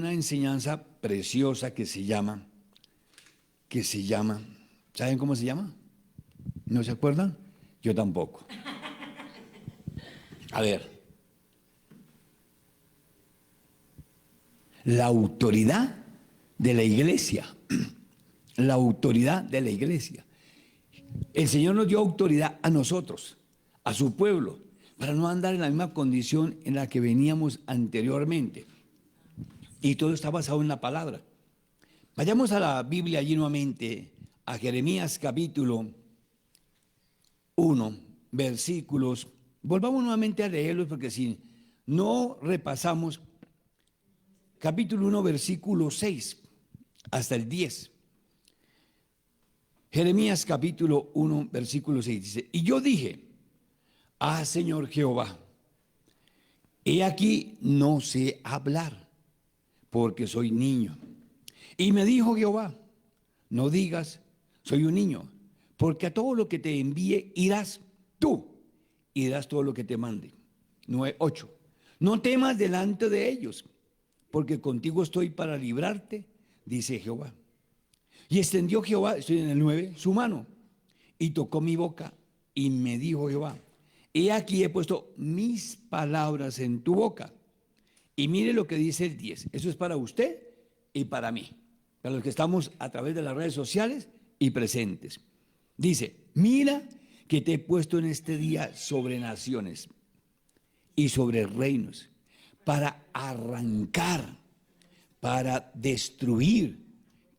Una enseñanza preciosa que se llama, ¿saben cómo se llama? ¿No se acuerdan? Yo tampoco. A ver, la autoridad de la iglesia, la autoridad de la iglesia. El Señor nos dio autoridad a nosotros, a su pueblo, para no andar en la misma condición en la que veníamos anteriormente. Y todo está basado en la palabra. Vayamos a la Biblia allí nuevamente, a Jeremías capítulo 1, versículos. Volvamos nuevamente a leerlos porque si no repasamos, capítulo 1, versículo 6 hasta el 10. Jeremías capítulo 1, versículo 6 dice: y yo dije, Señor Jehová, he aquí no sé hablar, porque soy niño. Y me dijo Jehová, no digas, soy un niño, porque a todo lo que te envíe irás tú, y dirás todo lo que te mande. 9:8. No temas delante de ellos, porque contigo estoy para librarte, dice Jehová. Y extendió Jehová, estoy en el 9, su mano, y tocó mi boca, y me dijo Jehová, he aquí he puesto mis palabras en tu boca. Y mire lo que dice el 10, eso es para usted y para mí, para los que estamos a través de las redes sociales y presentes. Dice, mira que te he puesto en este día sobre naciones y sobre reinos, para arrancar, para destruir,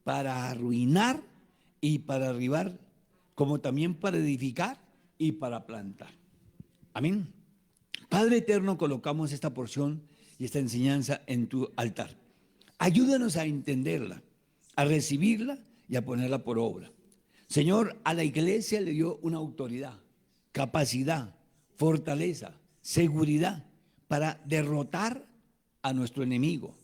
para arruinar y para derribar, como también para edificar y para plantar. Amén. Padre eterno, colocamos esta porción y esta enseñanza en tu altar. Ayúdanos a entenderla, a recibirla y a ponerla por obra. Señor, a la iglesia le dio una autoridad, capacidad, fortaleza, seguridad para derrotar a nuestro enemigo,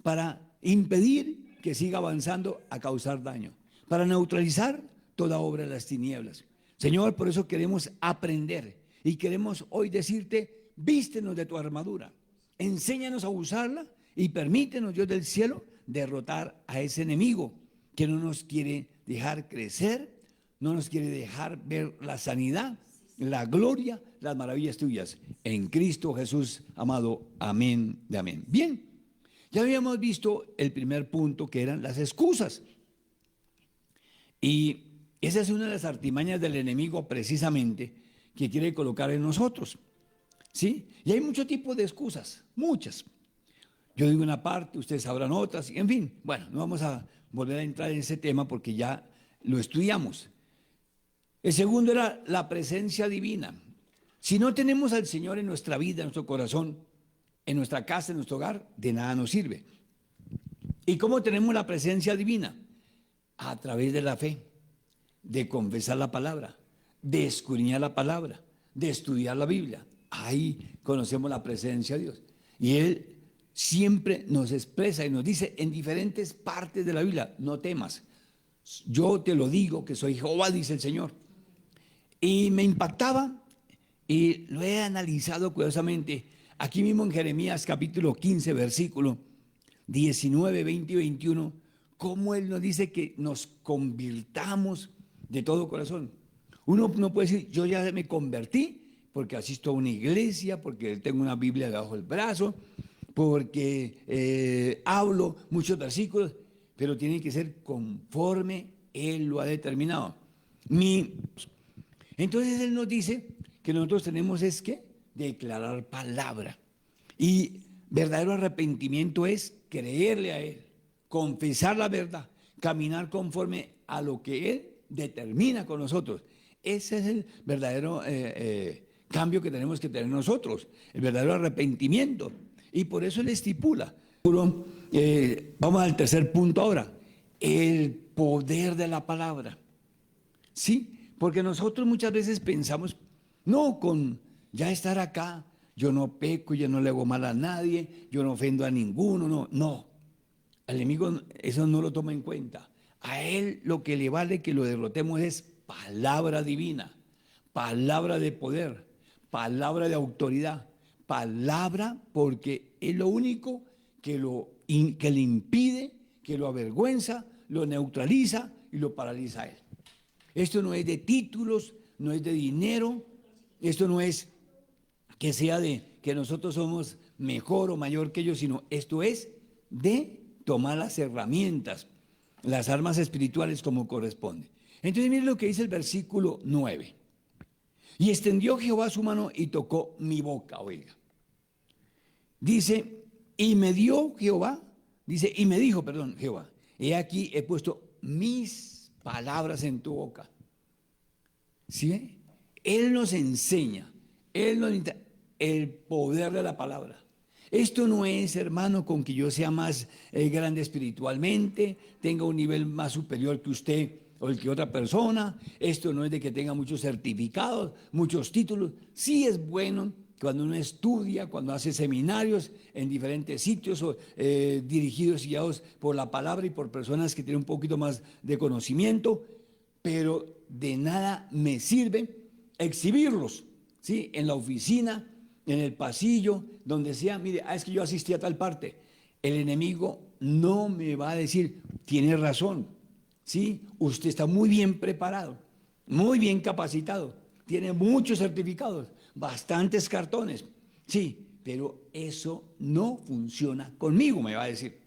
para impedir que siga avanzando a causar daño, para neutralizar toda obra de las tinieblas. Señor, por eso queremos aprender y queremos hoy decirte, vístenos de tu armadura, enséñanos a usarla y permítenos, Dios del cielo, derrotar a ese enemigo que no nos quiere dejar crecer, no nos quiere dejar ver la sanidad, la gloria, las maravillas tuyas. En Cristo Jesús, amado. Amén de amén. Bien, ya habíamos visto el primer punto, que eran las excusas. Y esa es una de las artimañas del enemigo precisamente que quiere colocar en nosotros. ¿Sí? Y hay muchos tipos de excusas, muchas. Yo digo una parte, ustedes sabrán otras, y en fin, bueno, no vamos a volver a entrar en ese tema porque ya lo estudiamos. El segundo era la presencia divina. Si no tenemos al Señor en nuestra vida, en nuestro corazón, en nuestra casa, en nuestro hogar, de nada nos sirve. ¿Y cómo tenemos la presencia divina? A través de la fe, de confesar la palabra, de escudriñar la palabra, de estudiar la Biblia. Ahí conocemos la presencia de Dios. Y Él siempre nos expresa y nos dice en diferentes partes de la Biblia, no temas, yo te lo digo que soy Jehová, dice el Señor. Y me impactaba y lo he analizado curiosamente aquí mismo en Jeremías capítulo 15, versículo 19, 20 y 21, cómo Él nos dice que nos convirtamos de todo corazón. Uno no puede decir, yo ya me convertí porque asisto a una iglesia, porque tengo una Biblia debajo del brazo, porque hablo muchos versículos, pero tiene que ser conforme Él lo ha determinado. Entonces Él nos dice que nosotros tenemos es que declarar palabra. Y verdadero arrepentimiento es creerle a Él, confesar la verdad, caminar conforme a lo que Él determina con nosotros. Ese es el verdadero cambio que tenemos que tener nosotros, el verdadero arrepentimiento. Y por eso Él estipula. Vamos al tercer punto ahora, el poder de la palabra. ¿Sí? Porque nosotros muchas veces pensamos, no, con ya estar acá, yo no peco, yo no le hago mal a nadie, yo no ofendo a ninguno, no. Al enemigo eso no lo toma en cuenta. A él lo que le vale que lo derrotemos es palabra divina, palabra de poder, palabra de autoridad, palabra porque es lo único que lo que le impide, que lo avergüenza, lo neutraliza y lo paraliza a él. Esto no es de títulos, no es de dinero, esto no es que sea de que nosotros somos mejor o mayor que ellos, sino esto es de tomar las herramientas, las armas espirituales como corresponde. Entonces miren lo que dice el versículo 9. Y extendió Jehová su mano y tocó mi boca, oiga. Dice, y me dio Jehová, dice, y me dijo, perdón, Jehová, he aquí he puesto mis palabras en tu boca. ¿Sí ve? Él nos enseña, Él nos enseña el poder de la palabra. Esto no es, hermano, con que yo sea más grande espiritualmente, tenga un nivel más superior que usted o el que otra persona. Esto no es de que tenga muchos certificados, muchos títulos. Sí es bueno cuando uno estudia, cuando hace seminarios en diferentes sitios dirigidos y guiados por la palabra y por personas que tienen un poquito más de conocimiento, pero de nada me sirve exhibirlos, ¿sí? En la oficina, en el pasillo, donde sea, mire, es que yo asistí a tal parte. El enemigo no me va a decir, tiene razón, ¿sí? Usted está muy bien preparado, muy bien capacitado, tiene muchos certificados, bastantes cartones, sí, pero eso no funciona conmigo, me va a decir.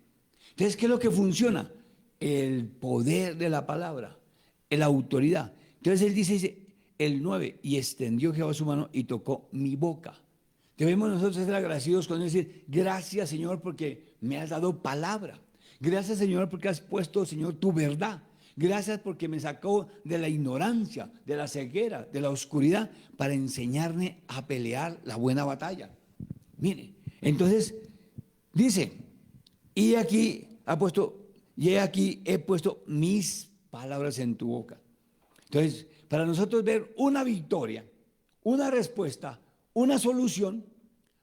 Entonces, ¿qué es lo que funciona? El poder de la palabra, la autoridad. Entonces él dice el 9, y extendió Jehová su mano y tocó mi boca. Debemos nosotros ser agradecidos con él, decir, gracias Señor porque me has dado palabra. Gracias Señor porque has puesto, Señor, tu verdad. Gracias porque me sacó de la ignorancia, de la ceguera, de la oscuridad, para enseñarme a pelear la buena batalla. Mire, entonces dice, y aquí he puesto mis palabras en tu boca. Entonces, para nosotros ver una victoria, una respuesta, una solución,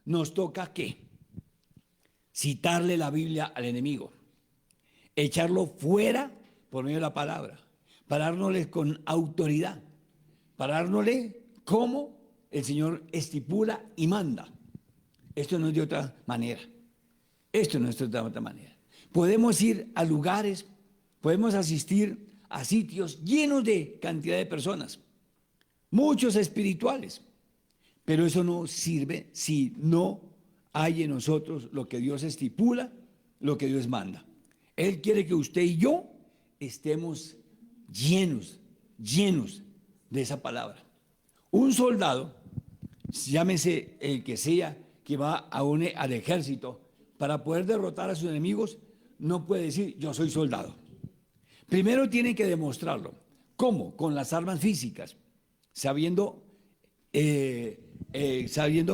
nos toca ¿qué? Citarle la Biblia al enemigo, echarlo fuera por medio de la palabra, parárnosle con autoridad, parárnosle como el Señor estipula y manda. Esto no es de otra manera. Esto no es de otra manera. Podemos ir a lugares, podemos asistir a sitios llenos de cantidad de personas, muchos espirituales, pero eso no sirve si no hay en nosotros lo que Dios estipula, lo que Dios manda. Él quiere que usted y yo estemos llenos de esa palabra. Un soldado, llámese el que sea, que va al ejército, para poder derrotar a sus enemigos, no puede decir, yo soy soldado. Primero tiene que demostrarlo. ¿Cómo? Con las armas físicas, sabiendo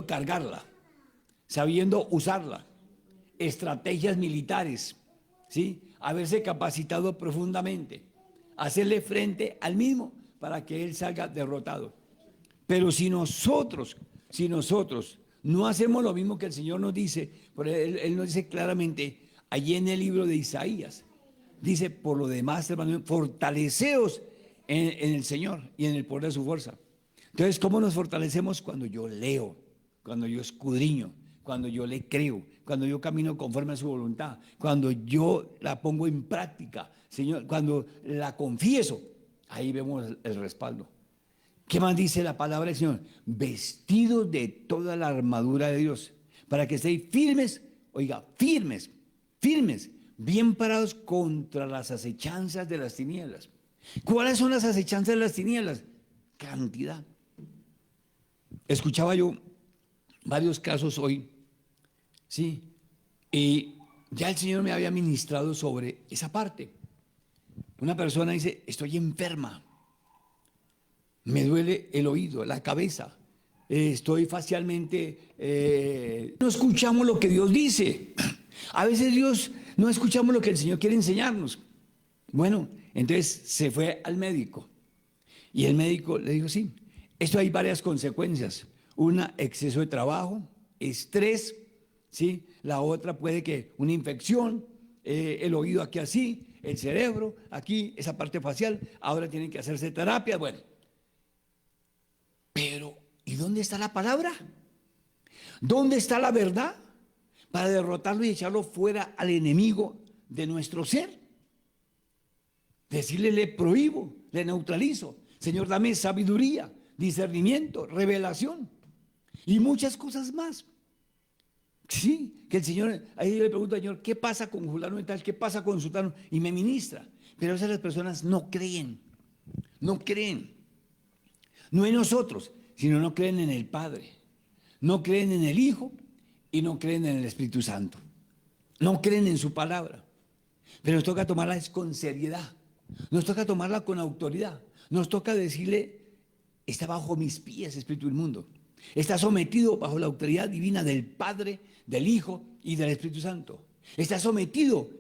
cargarla, sabiendo usarla, estrategias militares, ¿sí? Haberse capacitado profundamente, hacerle frente al mismo para que él salga derrotado. Pero si nosotros no hacemos lo mismo que el Señor nos dice, porque él nos dice claramente allí en el libro de Isaías, dice, por lo demás, hermano, fortaleceos en el Señor y en el poder de su fuerza. Entonces, ¿cómo nos fortalecemos? Cuando yo leo, cuando yo escudriño, cuando yo le creo, cuando yo camino conforme a su voluntad, cuando yo la pongo en práctica, Señor, cuando la confieso, ahí vemos el respaldo. ¿Qué más dice la palabra del Señor? Vestidos de toda la armadura de Dios, para que estéis firmes, oiga, firmes, bien parados contra las acechanzas de las tinieblas. ¿Cuáles son las acechanzas de las tinieblas? Cantidad. Escuchaba yo varios casos hoy, ¿sí? Y ya el Señor me había ministrado sobre esa parte. Una persona dice, estoy enferma, me duele el oído, la cabeza, estoy facialmente, no escuchamos lo que Dios dice. A veces no escuchamos lo que el Señor quiere enseñarnos. Bueno, entonces se fue al médico y el médico le dijo, sí, esto hay varias consecuencias. Una, exceso de trabajo, estrés, ¿sí? La otra puede que una infección, el oído aquí así, el cerebro aquí, esa parte facial, ahora tienen que hacerse terapia, bueno. Pero, ¿y dónde está la palabra? ¿Dónde está la verdad? para derrotarlo y echarlo fuera al enemigo de nuestro ser. Decirle, le prohíbo, le neutralizo. Señor, dame sabiduría, discernimiento, revelación y muchas cosas más. Sí, que el Señor, ahí le pregunto al Señor, ¿qué pasa con fulano y tal? ¿Qué pasa con sultano? Y me ministra. Pero esas personas no creen, no creen. No en nosotros, sino no creen en el Padre. No creen en el Hijo y no creen en el Espíritu Santo. No creen en su palabra. Pero nos toca tomarla con seriedad. Nos toca tomarla con autoridad. Nos toca decirle, está bajo mis pies, espíritu inmundo. Está sometido bajo la autoridad divina del Padre, del Hijo y del Espíritu Santo. Está sometido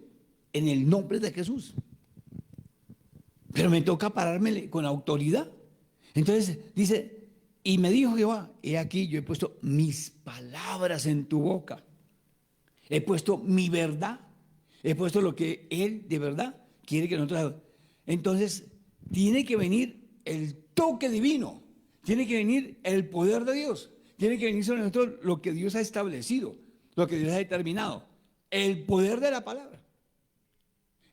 en el nombre de Jesús. Pero me toca parármele con autoridad. Entonces dice, y me dijo Jehová, he aquí yo he puesto mis palabras en tu boca. He puesto mi verdad. He puesto lo que Él de verdad quiere que nosotros hagamos. Entonces tiene que venir el toque divino. Tiene que venir el poder de Dios. Tiene que venir sobre nosotros lo que Dios ha establecido, lo que Dios ha determinado. El poder de la palabra.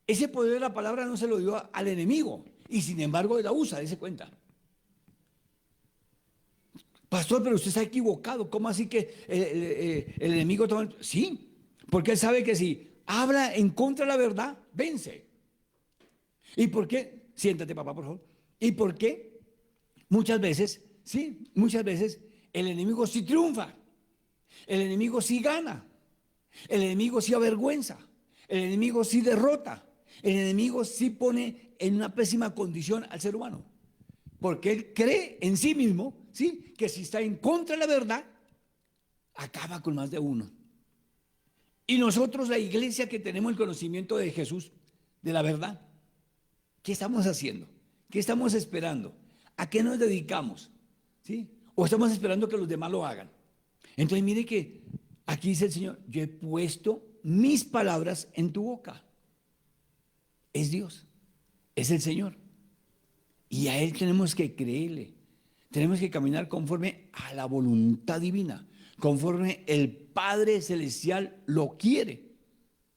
Ese poder de la palabra no se lo dio al enemigo y sin embargo la usa, dése cuenta. Pastor, pero usted está equivocado. ¿Cómo así que el enemigo toma? Sí, porque él sabe que si habla en contra de la verdad, vence. ¿Y por qué? Siéntate, papá, por favor. ¿Y por qué? Muchas veces, sí, muchas veces el enemigo sí triunfa. El enemigo sí gana. El enemigo sí avergüenza. El enemigo sí derrota. El enemigo sí pone en una pésima condición al ser humano. Porque él cree en sí mismo, ¿sí?, que si está en contra de la verdad, acaba con más de uno. Y nosotros, la iglesia que tenemos el conocimiento de Jesús, de la verdad, ¿qué estamos haciendo? ¿Qué estamos esperando? ¿A qué nos dedicamos? ¿Sí? ¿O estamos esperando que los demás lo hagan? Entonces mire que aquí dice el Señor, yo he puesto mis palabras en tu boca. Es Dios, es el Señor. Y a Él tenemos que creerle. Tenemos que caminar conforme a la voluntad divina, conforme el Padre Celestial lo quiere,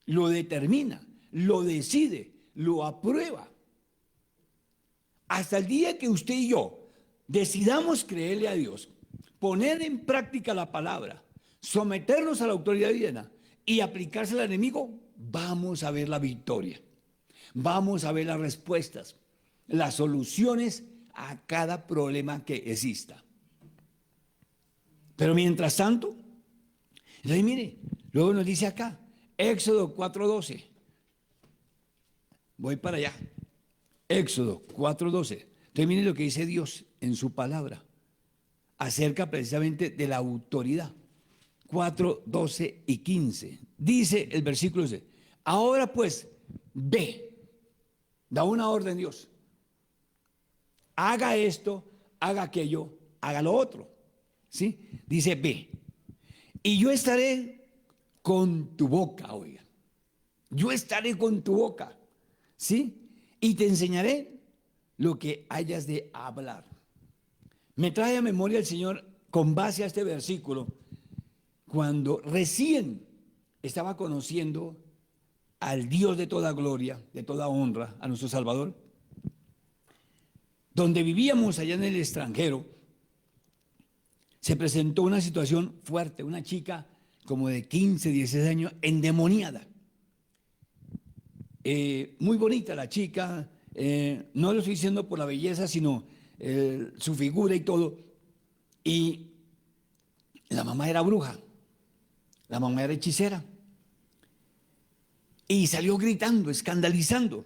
lo determina, lo decide, lo aprueba. Hasta el día que usted y yo decidamos creerle a Dios, poner en práctica la palabra, someternos a la autoridad divina y aplicarse al enemigo, vamos a ver la victoria. Vamos a ver las respuestas, las soluciones a cada problema que exista. Pero mientras tanto, entonces mire, luego nos dice acá, Éxodo 4:12. Voy para allá. Éxodo 4:12. Entonces mire lo que dice Dios en su palabra acerca precisamente de la autoridad. 4:12 y 15. Dice el versículo 12, ahora pues, ve. Da una orden Dios. Haga esto, haga aquello, haga lo otro. ¿Sí? Dice, ve. Y yo estaré con tu boca, oiga. Yo estaré con tu boca. ¿Sí? Y te enseñaré lo que hayas de hablar. Me trae a memoria el Señor con base a este versículo cuando recién estaba conociendo al Dios de toda gloria, de toda honra, a nuestro Salvador, donde vivíamos allá en el extranjero, se presentó una situación fuerte, una chica como de 15, 16 años, endemoniada. Muy bonita la chica, no lo estoy diciendo por la belleza, sino su figura y todo. Y la mamá era bruja, la mamá era hechicera. Y salió gritando, escandalizando.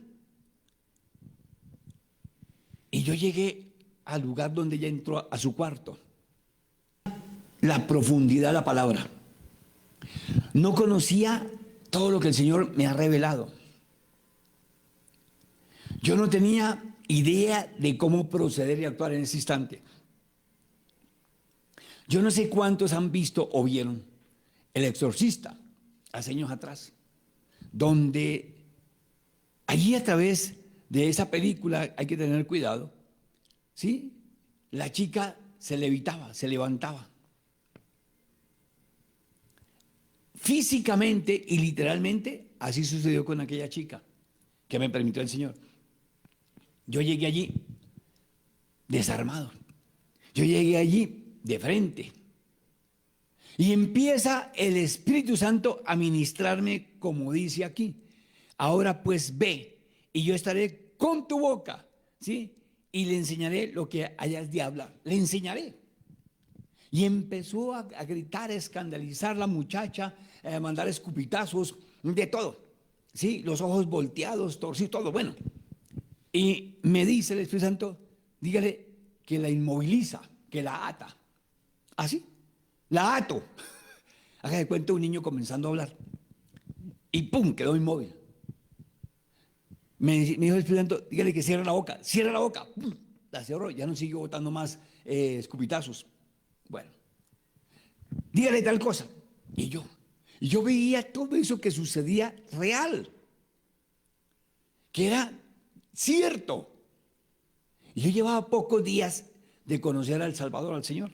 Y yo llegué al lugar donde ella entró a su cuarto. La profundidad de la palabra. No conocía todo lo que el Señor me ha revelado. Yo no tenía idea de cómo proceder y actuar en ese instante. Yo no sé cuántos han visto o vieron El Exorcista hace años atrás, donde allí a través de esa película hay que tener cuidado, ¿sí? La chica se levitaba, se levantaba. físicamente y literalmente, así sucedió con aquella chica que me permitió el Señor. Yo llegué allí desarmado. Yo llegué allí de frente. Y empieza el Espíritu Santo a ministrarme como dice aquí. Ahora pues ve y yo estaré con tu boca, ¿sí? Y le enseñaré lo que hayas de hablar. Le enseñaré. Y empezó a gritar, a escandalizar la muchacha, a mandar escupitazos, de todo. ¿Sí? Los ojos volteados, torcidos, todo. Bueno. Y me dice el Espíritu Santo, dígale que la inmoviliza, que la ata. ¿Así? La ato. Haga de cuenta un niño comenzando a hablar. Y ¡pum! Quedó inmóvil. Me dijo el Espíritu Santo, dígale que cierre la boca. Cierra la boca. ¡Pum! La cerró. Ya no siguió botando más escupitazos. Bueno. Dígale tal cosa. Y yo veía todo eso que sucedía real. Que era cierto. Y yo llevaba pocos días de conocer al Salvador, al Señor.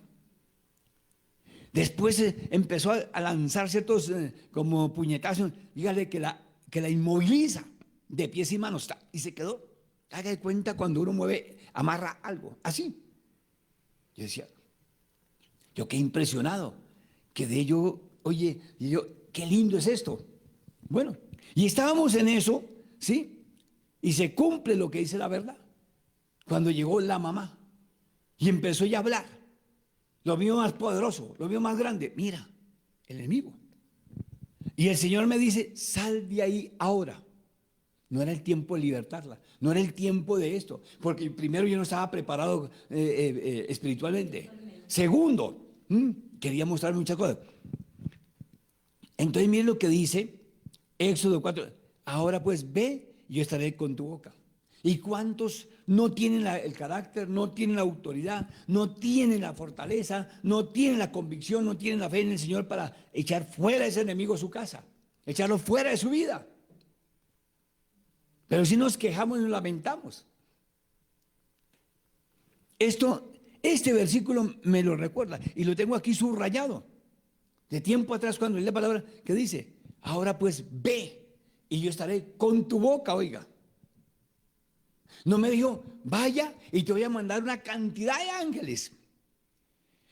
Después empezó a lanzar ciertos como puñetazos. Dígale que la inmoviliza de pies y manos. Y se quedó. Haga de cuenta cuando uno mueve, amarra algo. Así. Yo decía, yo qué impresionado. Quedé yo, oye, y yo, qué lindo es esto. Bueno, y estábamos en eso, ¿sí? Y se cumple lo que dice la verdad. Cuando llegó la mamá y empezó ya a hablar. Lo mío más poderoso, lo mío más grande. Mira, el enemigo. Y el Señor me dice, sal de ahí ahora. No era el tiempo de libertarla, no era el tiempo de esto, porque primero yo no estaba preparado espiritualmente. Segundo, quería mostrar muchas cosas. Entonces miren lo que dice Éxodo 4. Ahora pues ve, yo estaré con tu boca. ¿Y cuántos no tienen el carácter, no tienen la autoridad, no tienen la fortaleza, no tienen la convicción, no tienen la fe en el Señor para echar fuera a ese enemigo de su casa, echarlo fuera de su vida? Pero si nos quejamos y nos lamentamos. Este versículo me lo recuerda y lo tengo aquí subrayado. De tiempo atrás cuando leí la palabra que dice, ahora pues ve y yo estaré con tu boca, oiga. No me dijo, vaya y te voy a mandar una cantidad de ángeles.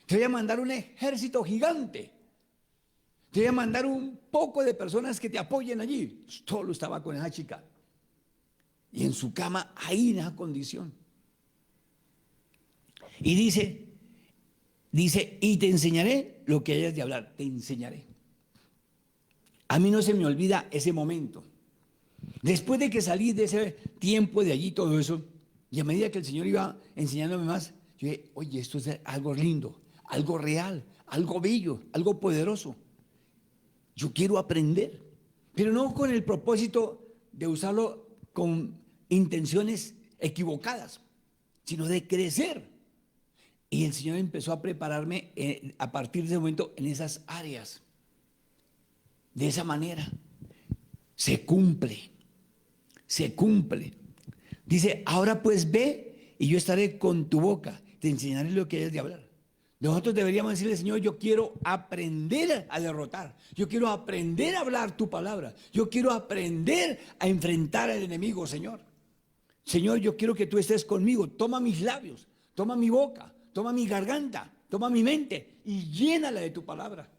Te voy a mandar un ejército gigante. Te voy a mandar un poco de personas que te apoyen allí. Solo estaba con esa chica. Y en su cama, ahí en esa condición. Y dice, y te enseñaré lo que hayas de hablar. Te enseñaré. A mí no se me olvida ese momento. Después de que salí de ese tiempo de allí, todo eso, y a medida que el Señor iba enseñándome más, yo dije, oye, esto es algo lindo, algo real, algo bello, algo poderoso. Yo quiero aprender, pero no con el propósito de usarlo con intenciones equivocadas, sino de crecer. Y el Señor empezó a prepararme a partir de ese momento en esas áreas. De esa manera se cumple. Se cumple. Dice, ahora pues ve y yo estaré con tu boca, te enseñaré lo que hayas de hablar. Nosotros deberíamos decirle, Señor, yo quiero aprender a derrotar, yo quiero aprender a hablar tu palabra, yo quiero aprender a enfrentar al enemigo, Señor. Señor, yo quiero que tú estés conmigo, toma mis labios, toma mi boca, toma mi garganta, toma mi mente y llénala de tu palabra.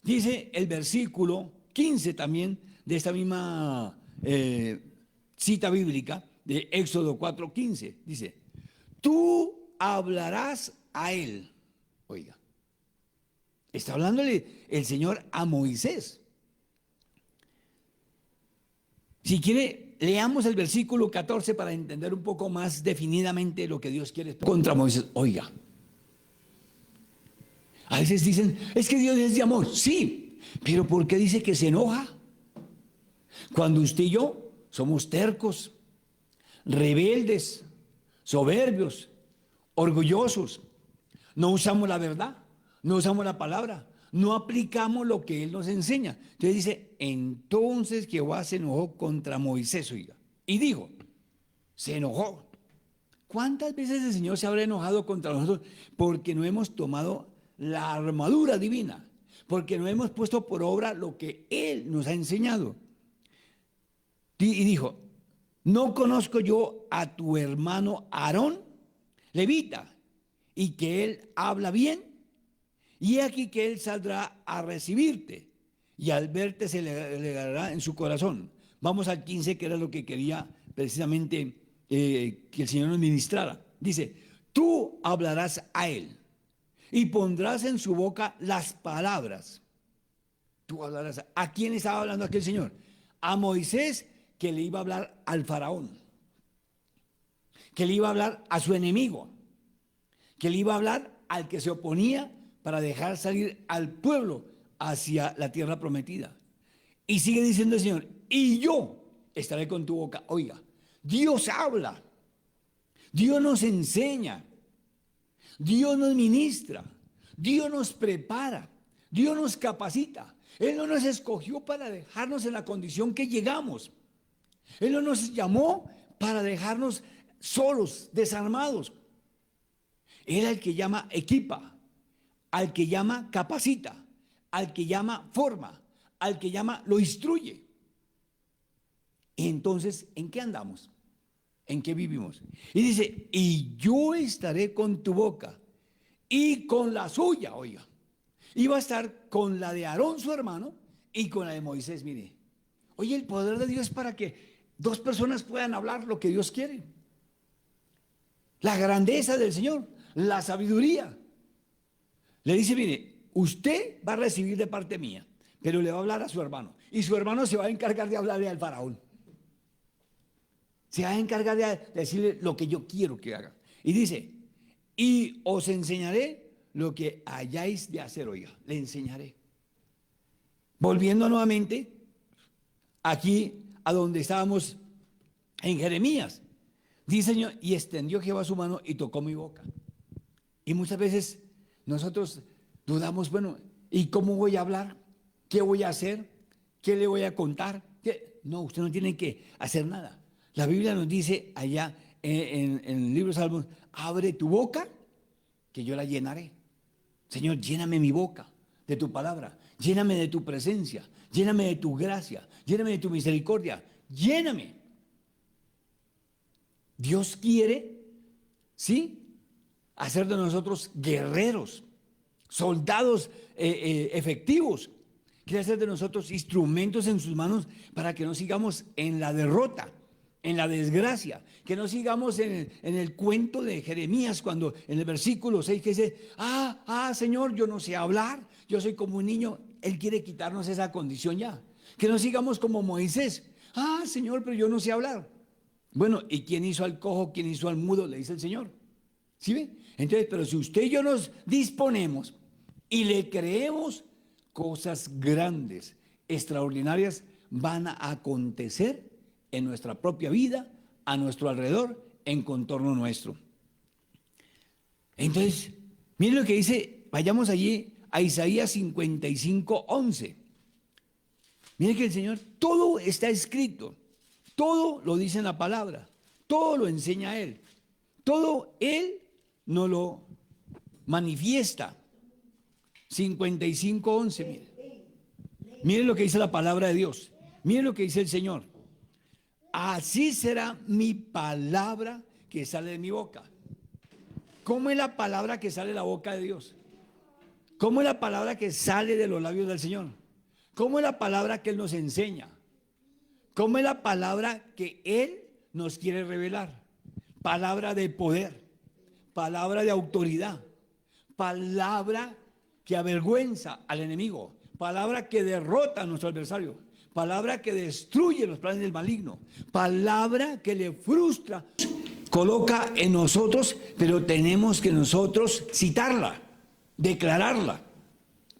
Dice el versículo 15 también de esta misma cita bíblica de Éxodo 4:15. Dice, tú hablarás a él. Oiga, está hablándole el Señor a Moisés. Si quiere, leamos el versículo 14 para entender un poco más definidamente lo que Dios quiere contra Moisés. Oiga, a veces dicen, es que Dios es de amor. Sí, pero ¿por qué dice que se enoja? Cuando usted y yo somos tercos, rebeldes, soberbios, orgullosos, no usamos la verdad, no usamos la palabra, no aplicamos lo que Él nos enseña. Entonces dice, entonces Jehová se enojó contra Moisés, oiga, y dijo, se enojó. ¿Cuántas veces el Señor se habrá enojado contra nosotros porque no hemos tomado la armadura divina? porque no hemos puesto por obra lo que Él nos ha enseñado. Y dijo, ¿no conozco yo a tu hermano Aarón, levita, y que él habla bien? Y he aquí que él saldrá a recibirte, y al verte se le alegrará en su corazón. Vamos al 15, que era lo que quería precisamente que el Señor nos ministrara. Dice, tú hablarás a él y pondrás en su boca las palabras. Tú hablarás. ¿A quién estaba hablando aquel Señor? A Moisés, que le iba a hablar al faraón, que le iba a hablar a su enemigo, que le iba a hablar al que se oponía para dejar salir al pueblo hacia la tierra prometida. Y sigue diciendo el Señor, y yo estaré con tu boca. Oiga, Dios habla, Dios nos enseña, Dios nos ministra, Dios nos prepara, Dios nos capacita. Él no nos escogió para dejarnos en la condición que llegamos. Él no nos llamó para dejarnos solos, desarmados. Él es el que llama equipa, al que llama capacita, al que llama forma, al que llama lo instruye. Entonces, ¿en qué andamos? ¿En qué vivimos? Y dice, y yo estaré con tu boca y con la suya, oiga. Iba a estar con la de Aarón, su hermano, y con la de Moisés, mire. Oye, el poder de Dios es para que dos personas puedan hablar lo que Dios quiere. La grandeza del Señor, la sabiduría. Le dice, mire, usted va a recibir de parte mía, pero le va a hablar a su hermano. Y su hermano se va a encargar de hablarle al faraón. Se va a encargar de decirle lo que yo quiero que haga. Y dice, y os enseñaré lo que hayáis de hacer, oiga, le enseñaré. Volviendo nuevamente aquí a donde estábamos en Jeremías. Dice Señor, y extendió Jehová su mano y tocó mi boca. Y muchas veces nosotros dudamos, bueno, ¿y cómo voy a hablar? ¿Qué voy a hacer? ¿Qué le voy a contar? ¿Qué? No, usted no tiene que hacer nada. La Biblia nos dice allá en el libro de Salmos, abre tu boca que yo la llenaré. Señor, lléname mi boca de tu palabra, lléname de tu presencia, lléname de tu gracia, lléname de tu misericordia, lléname. Dios quiere, ¿sí?, hacer de nosotros guerreros, soldados efectivos. Quiere hacer de nosotros instrumentos en sus manos para que no sigamos en la derrota, en la desgracia, que no sigamos en el cuento de Jeremías, cuando en el versículo 6 que dice, Señor, yo no sé hablar, yo soy como un niño. Él quiere quitarnos esa condición ya, que no sigamos como Moisés, Señor, pero yo no sé hablar. Bueno, ¿y quién hizo al cojo, quién hizo al mudo? Le dice el Señor. ¿Sí ve? Entonces, pero si usted y yo nos disponemos y le creemos, cosas grandes, extraordinarias van a acontecer en nuestra propia vida, a nuestro alrededor, en contorno nuestro. Entonces, miren lo que dice, vayamos allí a Isaías 55:11. Miren que el Señor, todo está escrito, todo lo dice en la palabra, todo lo enseña Él, todo Él nos lo manifiesta. 55:11, miren. Miren lo que dice la palabra de Dios, miren lo que dice el Señor. Así será mi palabra que sale de mi boca. ¿Cómo es la palabra que sale de la boca de Dios? ¿Cómo es la palabra que sale de los labios del Señor? ¿Cómo es la palabra que Él nos enseña? ¿Cómo es la palabra que Él nos quiere revelar? Palabra de poder, palabra de autoridad, palabra que avergüenza al enemigo, palabra que derrota a nuestro adversario, palabra que destruye los planes del maligno, palabra que le frustra, coloca en nosotros, pero tenemos que nosotros citarla, declararla,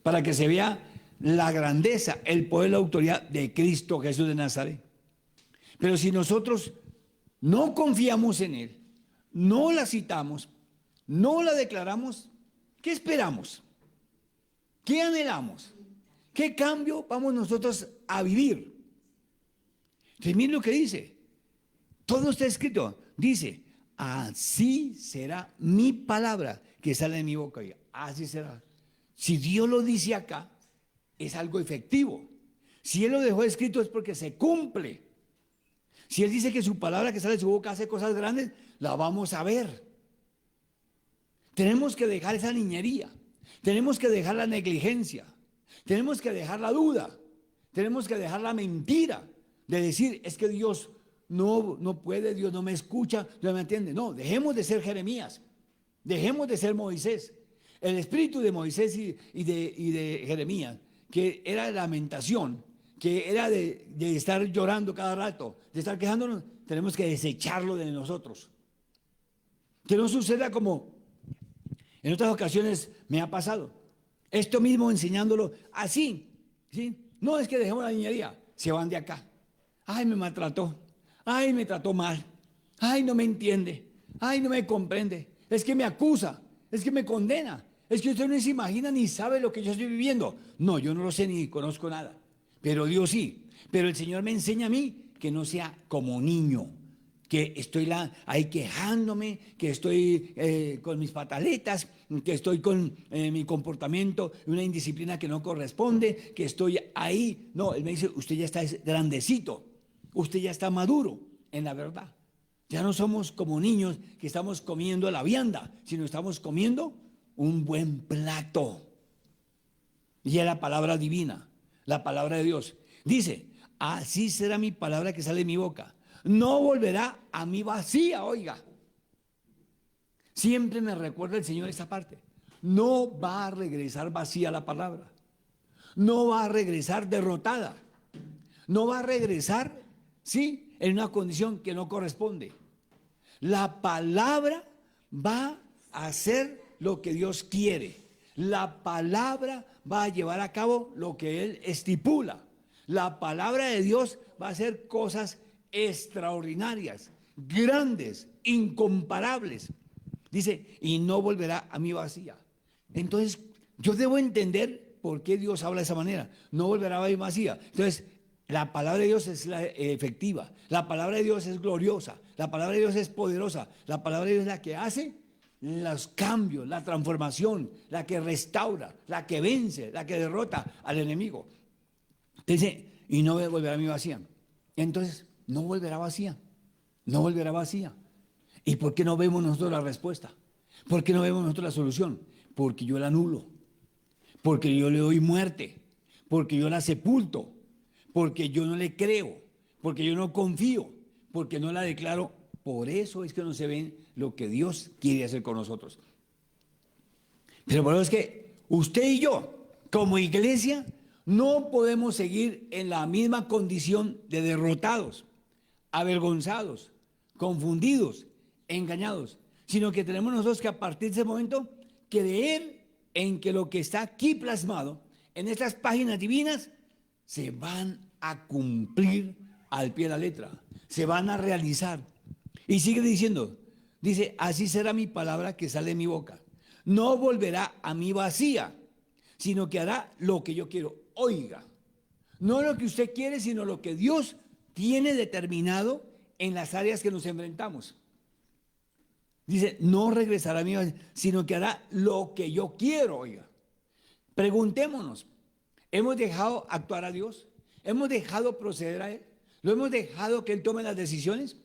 para que se vea la grandeza, el poder, la autoridad de Cristo Jesús de Nazaret. Pero si nosotros no confiamos en Él, no la citamos, no la declaramos, ¿qué esperamos? ¿Qué anhelamos? ¿Qué cambio vamos nosotros a vivir? Entonces, miren lo que dice. Todo está escrito. Dice, así será mi palabra que sale de mi boca. Así será. Si Dios lo dice acá, es algo efectivo. Si Él lo dejó escrito es porque se cumple. Si Él dice que su palabra que sale de su boca hace cosas grandes, la vamos a ver. Tenemos que dejar esa niñería. Tenemos que dejar la negligencia. Tenemos que dejar la duda. Tenemos que dejar la mentira de decir, es que Dios no puede, Dios no me escucha, no me entiende. No, dejemos de ser Jeremías. Dejemos de ser Moisés. El espíritu de Moisés y de Jeremías, que era de lamentación, que era de estar llorando cada rato, de estar quejándonos, tenemos que desecharlo de nosotros. Que no suceda como en otras ocasiones me ha pasado. Esto mismo enseñándolo así, ¿sí? No es que dejemos la niñería, se van de acá. Ay, me maltrató. Ay, me trató mal. Ay, no me entiende. Ay, no me comprende. Es que me acusa. Es que me condena. Es que usted no se imagina ni sabe lo que yo estoy viviendo. No, yo no lo sé ni conozco nada. Pero Dios sí. Pero el Señor me enseña a mí que no sea como niño, que estoy ahí quejándome, que estoy con mis pataletas, que estoy con mi comportamiento, una indisciplina que no corresponde, que estoy ahí. No, Él me dice, usted ya está grandecito, usted ya está maduro en la verdad. Ya no somos como niños que estamos comiendo la vianda, sino estamos comiendo un buen plato. Y es la palabra divina, la palabra de Dios. Dice, así será mi palabra que sale de mi boca. No volverá a mí vacía, oiga. Siempre me recuerda el Señor esta parte. No va a regresar vacía la palabra. No va a regresar derrotada. No va a regresar, sí, en una condición que no corresponde. La palabra va a hacer lo que Dios quiere. La palabra va a llevar a cabo lo que Él estipula. La palabra de Dios va a hacer cosas extraordinarias, grandes, incomparables. Dice, y no volverá a mí vacía. Entonces, yo debo entender por qué Dios habla de esa manera. No volverá a mí vacía. Entonces, la palabra de Dios es la efectiva. La palabra de Dios es gloriosa. La palabra de Dios es poderosa. La palabra de Dios es la que hace los cambios, la transformación, la que restaura, la que vence, la que derrota al enemigo. Dice, y no volverá a mí vacía. Entonces, no volverá vacía. No volverá vacía. ¿Y por qué no vemos nosotros la respuesta? ¿Por qué no vemos nosotros la solución? Porque yo la anulo. Porque yo le doy muerte. Porque yo la sepulto. Porque yo no le creo. Porque yo no confío. Porque no la declaro. Por eso es que no se ve lo que Dios quiere hacer con nosotros. Pero por eso es que usted y yo, como iglesia, no podemos seguir en la misma condición de derrotados, avergonzados, confundidos, engañados, sino que tenemos nosotros que a partir de ese momento creer en que lo que está aquí plasmado en estas páginas divinas se van a cumplir al pie de la letra, se van a realizar. Y sigue diciendo, dice, así será mi palabra que sale de mi boca. No volverá a mí vacía, sino que hará lo que yo quiero. Oiga, no lo que usted quiere, sino lo que Dios tiene determinado en las áreas que nos enfrentamos. Dice, no regresará a mí, sino que hará lo que yo quiero, oiga. Preguntémonos, ¿hemos dejado actuar a Dios? ¿Hemos dejado proceder a Él? ¿Lo hemos dejado que Él tome las decisiones?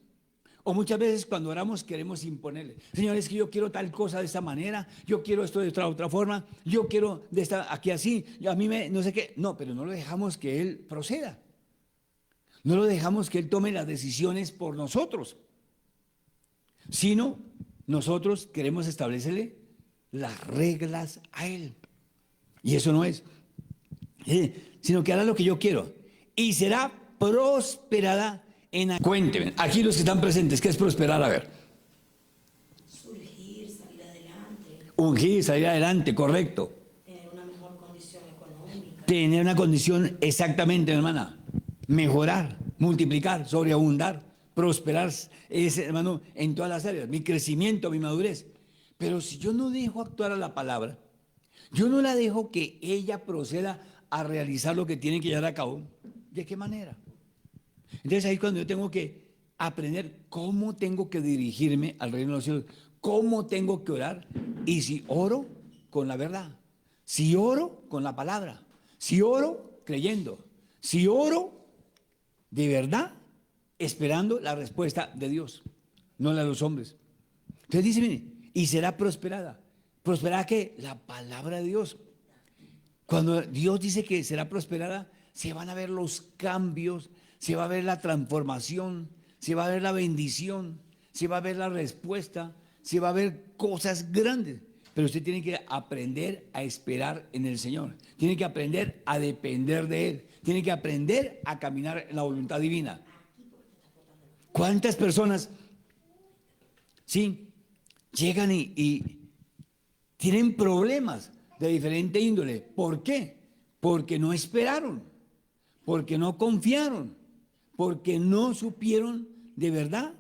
O muchas veces cuando oramos queremos imponerle, Señor, es que yo quiero tal cosa de esta manera, yo quiero esto de otra forma, yo quiero de esta aquí así, a mí no sé qué. No, pero no lo dejamos que Él proceda. No lo dejamos que Él tome las decisiones por nosotros, sino nosotros queremos establecerle las reglas a Él. Y eso no es, sino que hará lo que yo quiero y será prosperada. Cuéntenme, aquí los que están presentes, ¿qué es prosperar? A ver. Surgir, salir adelante. Ungir, salir adelante, correcto. Tener una mejor condición económica. Tener una condición, exactamente, hermana. Mejorar, multiplicar, sobreabundar, prosperar, hermano, en todas las áreas. Mi crecimiento, mi madurez. Pero si yo no dejo actuar a la palabra, yo no la dejo que ella proceda a realizar lo que tiene que llevar a cabo, ¿de qué manera? Entonces ahí es cuando yo tengo que aprender cómo tengo que dirigirme al reino de los cielos, cómo tengo que orar, y si oro con la verdad, si oro con la palabra, Si oro, creyendo. Si oro, de verdad, esperando la respuesta de Dios, no la de los hombres. Entonces dice, mire, y será prosperada. ¿Prosperada qué? La palabra de Dios. Cuando Dios dice que será prosperada, se van a ver los cambios, se va a ver la transformación, se va a ver la bendición, se va a ver la respuesta, se va a ver cosas grandes. Pero usted tiene que aprender a esperar en el Señor. Tiene que aprender a depender de Él. Tiene que aprender a caminar en la voluntad divina. ¿Cuántas personas, sí, llegan y tienen problemas de diferente índole? ¿Por qué? Porque no esperaron, porque no confiaron, porque no supieron de verdad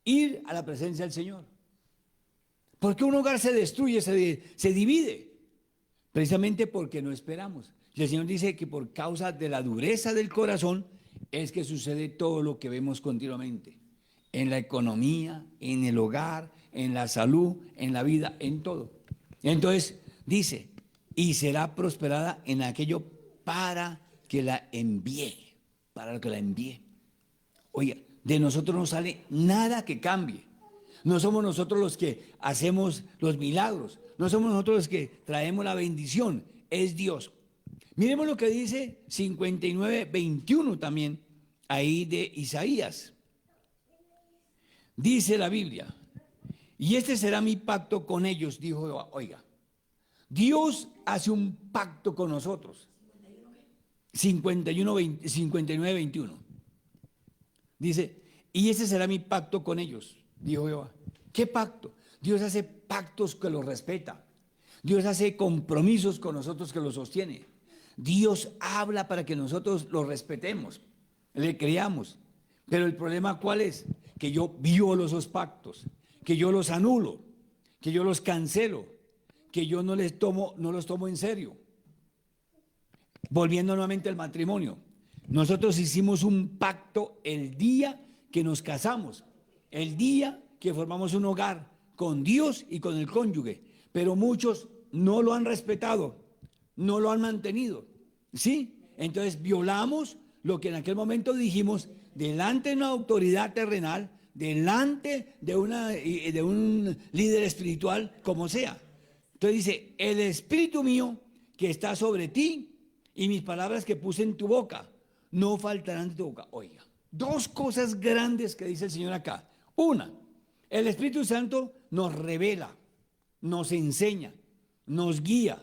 ir a la presencia del Señor. ¿Por qué un hogar se destruye, se divide? Precisamente porque no esperamos. Y el Señor dice que por causa de la dureza del corazón es que sucede todo lo que vemos continuamente. En la economía, en el hogar, en la salud, en la vida, en todo. Entonces dice, y será prosperada en aquello para que la envíe. Para que la envíe. Oiga, de nosotros no sale nada que cambie. No somos nosotros los que hacemos los milagros. No somos nosotros los que traemos la bendición. Es Dios. Miremos lo que dice 59:21 también, ahí de Isaías. Dice la Biblia, y este será mi pacto con ellos, dijo Jehová. Oiga, Dios hace un pacto con nosotros. 59:21. Dice, y este será mi pacto con ellos, dijo Jehová. ¿Qué pacto? Dios hace pactos que los respeta. Dios hace compromisos con nosotros que los sostiene. Dios habla para que nosotros los respetemos, le creamos. Pero el problema ¿cuál es? Que yo violo esos pactos, que yo los anulo, que yo los cancelo, que yo no los tomo en serio. Volviendo nuevamente al matrimonio, nosotros hicimos un pacto el día que nos casamos, el día que formamos un hogar con Dios y con el cónyuge, pero muchos no lo han respetado, no lo han mantenido, ¿sí? Entonces violamos lo que en aquel momento dijimos delante de una autoridad terrenal, delante de un líder espiritual, como sea. Entonces dice, el espíritu mío que está sobre ti y mis palabras que puse en tu boca no faltarán de tu boca. Oiga, dos cosas grandes que dice el Señor acá. Una, el Espíritu Santo nos revela, nos enseña, nos guía,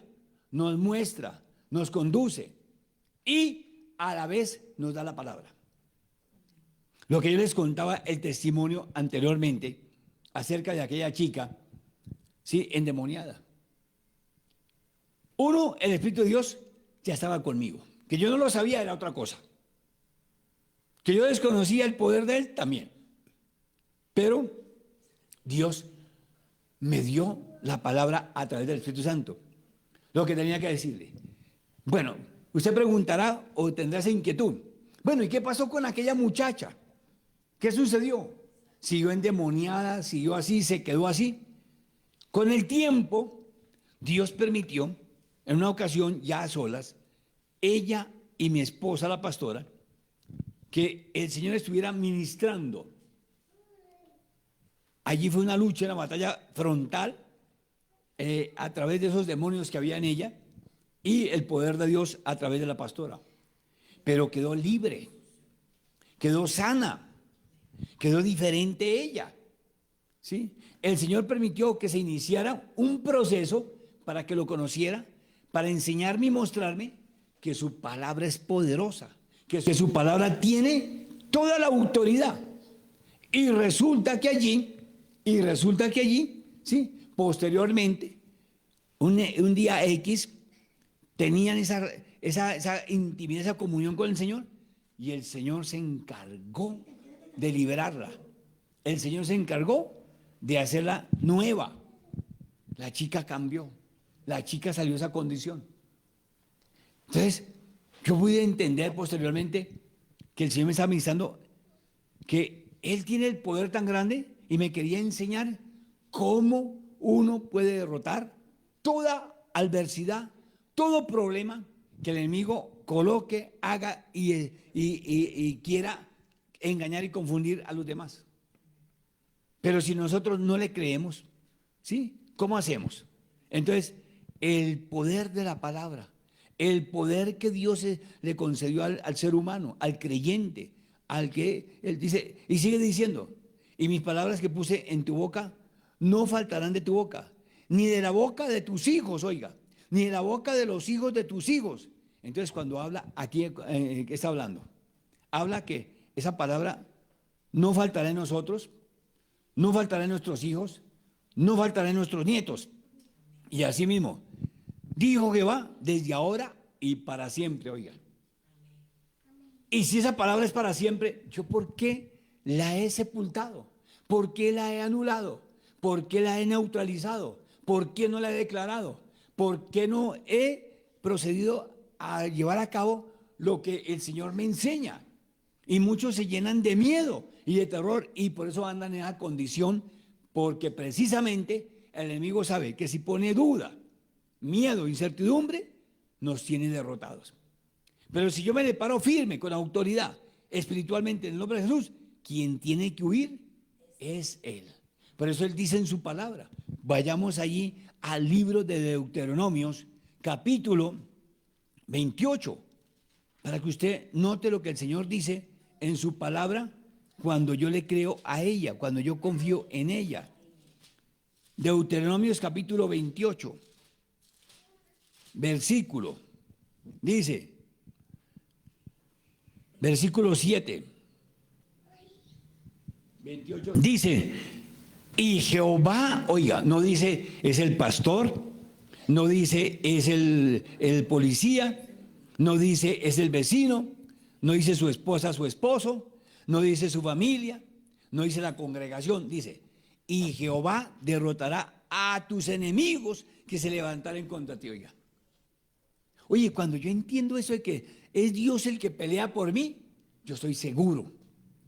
nos muestra, nos conduce y a la vez nos da la palabra. Lo que yo les contaba el testimonio anteriormente acerca de aquella chica, sí, endemoniada. Uno, el Espíritu de Dios ya estaba conmigo. Que yo no lo sabía era otra cosa. Que yo desconocía el poder de Él también. Pero Dios me dio la palabra a través del Espíritu Santo. Lo que tenía que decirle. Bueno, usted preguntará o tendrá esa inquietud. Bueno, ¿y qué pasó con aquella muchacha? ¿Qué sucedió? Siguió endemoniada, siguió así, se quedó así. Con el tiempo, Dios permitió, en una ocasión ya a solas, ella y mi esposa, la pastora, que el Señor estuviera ministrando. Allí fue una lucha, una batalla frontal a través de esos demonios que había en ella y el poder de Dios a través de la pastora. Pero quedó libre, quedó sana, quedó diferente ella. ¿Sí? El Señor permitió que se iniciara un proceso para que lo conociera, para enseñarme y mostrarme que su palabra es poderosa, que su palabra tiene toda la autoridad. Y resulta que allí, ¿sí? Posteriormente, un día X, tenían esa intimidad, esa comunión con el Señor, y el Señor se encargó de liberarla. El Señor se encargó de hacerla nueva. La chica cambió, la chica salió de esa condición. Entonces, yo pude entender posteriormente que el Señor me estaba ministrando que Él tiene el poder tan grande y me quería enseñar cómo uno puede derrotar toda adversidad, todo problema que el enemigo coloque, haga y quiera engañar y confundir a los demás. Pero si nosotros no le creemos, ¿sí? ¿Cómo hacemos? Entonces, el poder de la palabra, el poder que Dios le concedió al ser humano, al creyente, al que él dice, y sigue diciendo, y mis palabras que puse en tu boca no faltarán de tu boca, ni de la boca de tus hijos, oiga, ni de la boca de los hijos de tus hijos. Entonces, cuando habla, aquí, ¿qué está hablando? Habla que esa palabra no faltará en nosotros, no faltará en nuestros hijos, no faltará en nuestros nietos. Y así mismo, dijo Jehová, desde ahora y para siempre, oiga. Y si esa palabra es para siempre, ¿yo por qué la he sepultado? ¿Por qué la he anulado? ¿Por qué la he neutralizado? ¿Por qué no la he declarado? ¿Por qué no he procedido a llevar a cabo lo que el Señor me enseña? Y muchos se llenan de miedo y de terror y por eso andan en esa condición, porque precisamente el enemigo sabe que si pone duda, miedo, incertidumbre, nos tiene derrotados. Pero si yo me le paro firme con autoridad, espiritualmente en el nombre de Jesús, quien tiene que huir es Él. Por eso Él dice en su palabra, vayamos allí al libro de Deuteronomios, capítulo 28, para que usted note lo que el Señor dice en su palabra cuando yo le creo a ella, cuando yo confío en ella. Deuteronomios capítulo 28, versículo, dice, versículo 7, 28, dice, y Jehová, oiga, no dice es el pastor, no dice es el policía, no dice es el vecino, no dice su esposa, su esposo, no dice su familia, no dice la congregación, dice, y Jehová derrotará a tus enemigos que se levantaren contra ti, oiga. Oye, cuando yo entiendo eso de que es Dios el que pelea por mí, yo estoy seguro,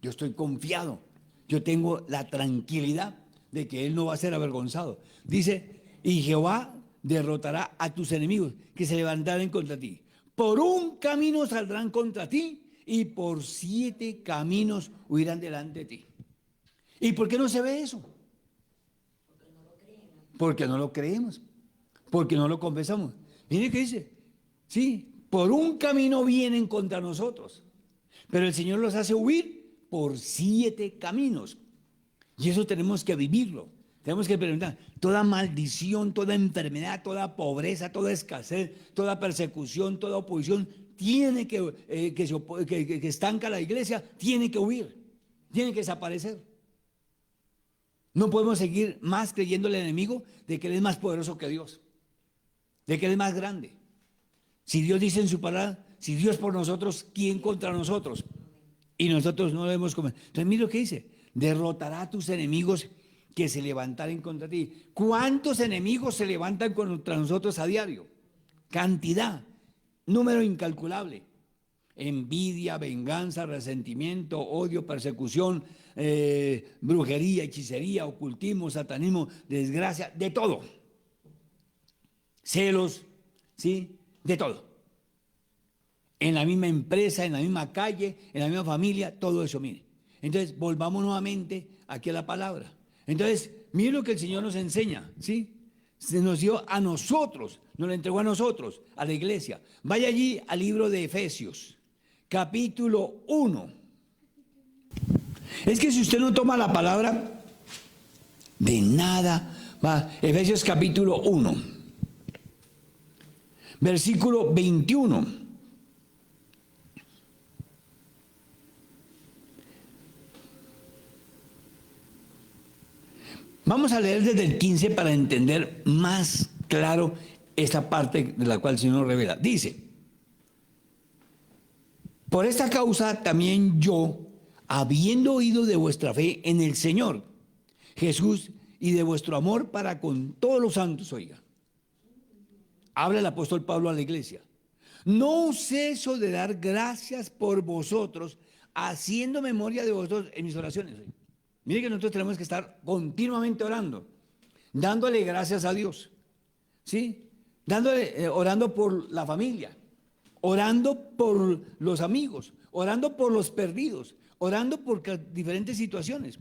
yo estoy confiado, yo tengo la tranquilidad de que Él no va a ser avergonzado. Dice, y Jehová derrotará a tus enemigos que se levantaren contra ti. Por un camino saldrán contra ti y por 7 caminos huirán delante de ti. ¿Y por qué no se ve eso? Porque no lo creemos, porque no lo confesamos. Mire qué dice, sí, por un camino vienen contra nosotros, pero el Señor los hace huir por 7 caminos. Y eso tenemos que vivirlo. Tenemos que preguntar, toda maldición, toda enfermedad, toda pobreza, toda escasez, toda persecución, toda oposición, tiene que estanca la iglesia, tiene que huir, tiene que desaparecer. No podemos seguir más creyéndole al enemigo de que Él es más poderoso que Dios, de que Él es más grande. Si Dios dice en su palabra, si Dios por nosotros, ¿quién contra nosotros? Y nosotros no debemos comer. Entonces mira lo que dice, derrotará a tus enemigos que se levantaren contra ti. ¿Cuántos enemigos se levantan contra nosotros a diario? Cantidad, número incalculable. Envidia, venganza, resentimiento, odio, persecución, brujería, hechicería, ocultismo, satanismo, desgracia, de todo. Celos, ¿sí? De todo. En la misma empresa, en la misma calle, en la misma familia, todo eso, mire. Entonces, volvamos nuevamente aquí a la palabra. Entonces, mire lo que el Señor nos enseña, ¿sí? Se nos dio a nosotros, nos lo entregó a nosotros, a la iglesia. Vaya allí al libro de Efesios, capítulo 1. Es que si usted no toma la palabra, de nada va. Efesios capítulo 1, versículo 21. Vamos a leer desde el 15 para entender más claro esta parte de la cual el Señor nos revela. Dice, por esta causa también yo, habiendo oído de vuestra fe en el Señor Jesús y de vuestro amor para con todos los santos, oiga, habla el apóstol Pablo a la iglesia, no ceso de dar gracias por vosotros, haciendo memoria de vosotros en mis oraciones. Oiga. Mire que nosotros tenemos que estar continuamente orando, dándole gracias a Dios, ¿sí? Orando por la familia, orando por los amigos, orando por los perdidos, orando por diferentes situaciones.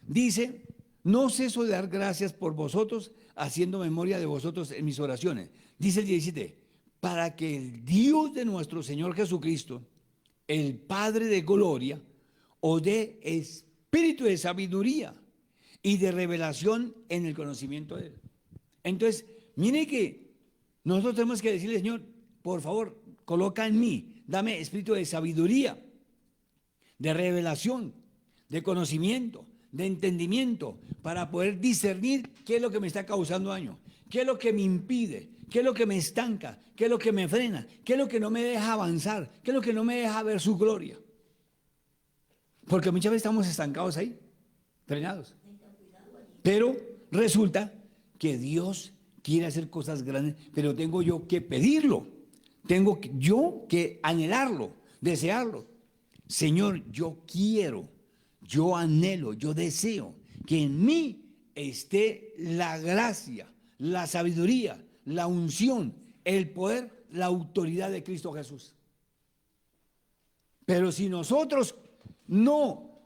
Dice, no ceso de dar gracias por vosotros, haciendo memoria de vosotros en mis oraciones. Dice el 17, para que el Dios de nuestro Señor Jesucristo, el Padre de gloria, os dé espíritu de sabiduría y de revelación en el conocimiento de Él. Entonces, mire que nosotros tenemos que decirle, Señor, por favor, coloca en mí, dame espíritu de sabiduría, de revelación, de conocimiento, de entendimiento, para poder discernir qué es lo que me está causando daño, qué es lo que me impide, qué es lo que me estanca, qué es lo que me frena, qué es lo que no me deja avanzar, qué es lo que no me deja ver su gloria. Porque muchas veces estamos estancados ahí, frenados. Pero resulta que Dios quiere hacer cosas grandes, pero tengo yo que pedirlo, tengo yo que anhelarlo, desearlo. Señor, yo quiero, yo anhelo, yo deseo que en mí esté la gracia, la sabiduría, la unción, el poder, la autoridad de Cristo Jesús. Pero si nosotros no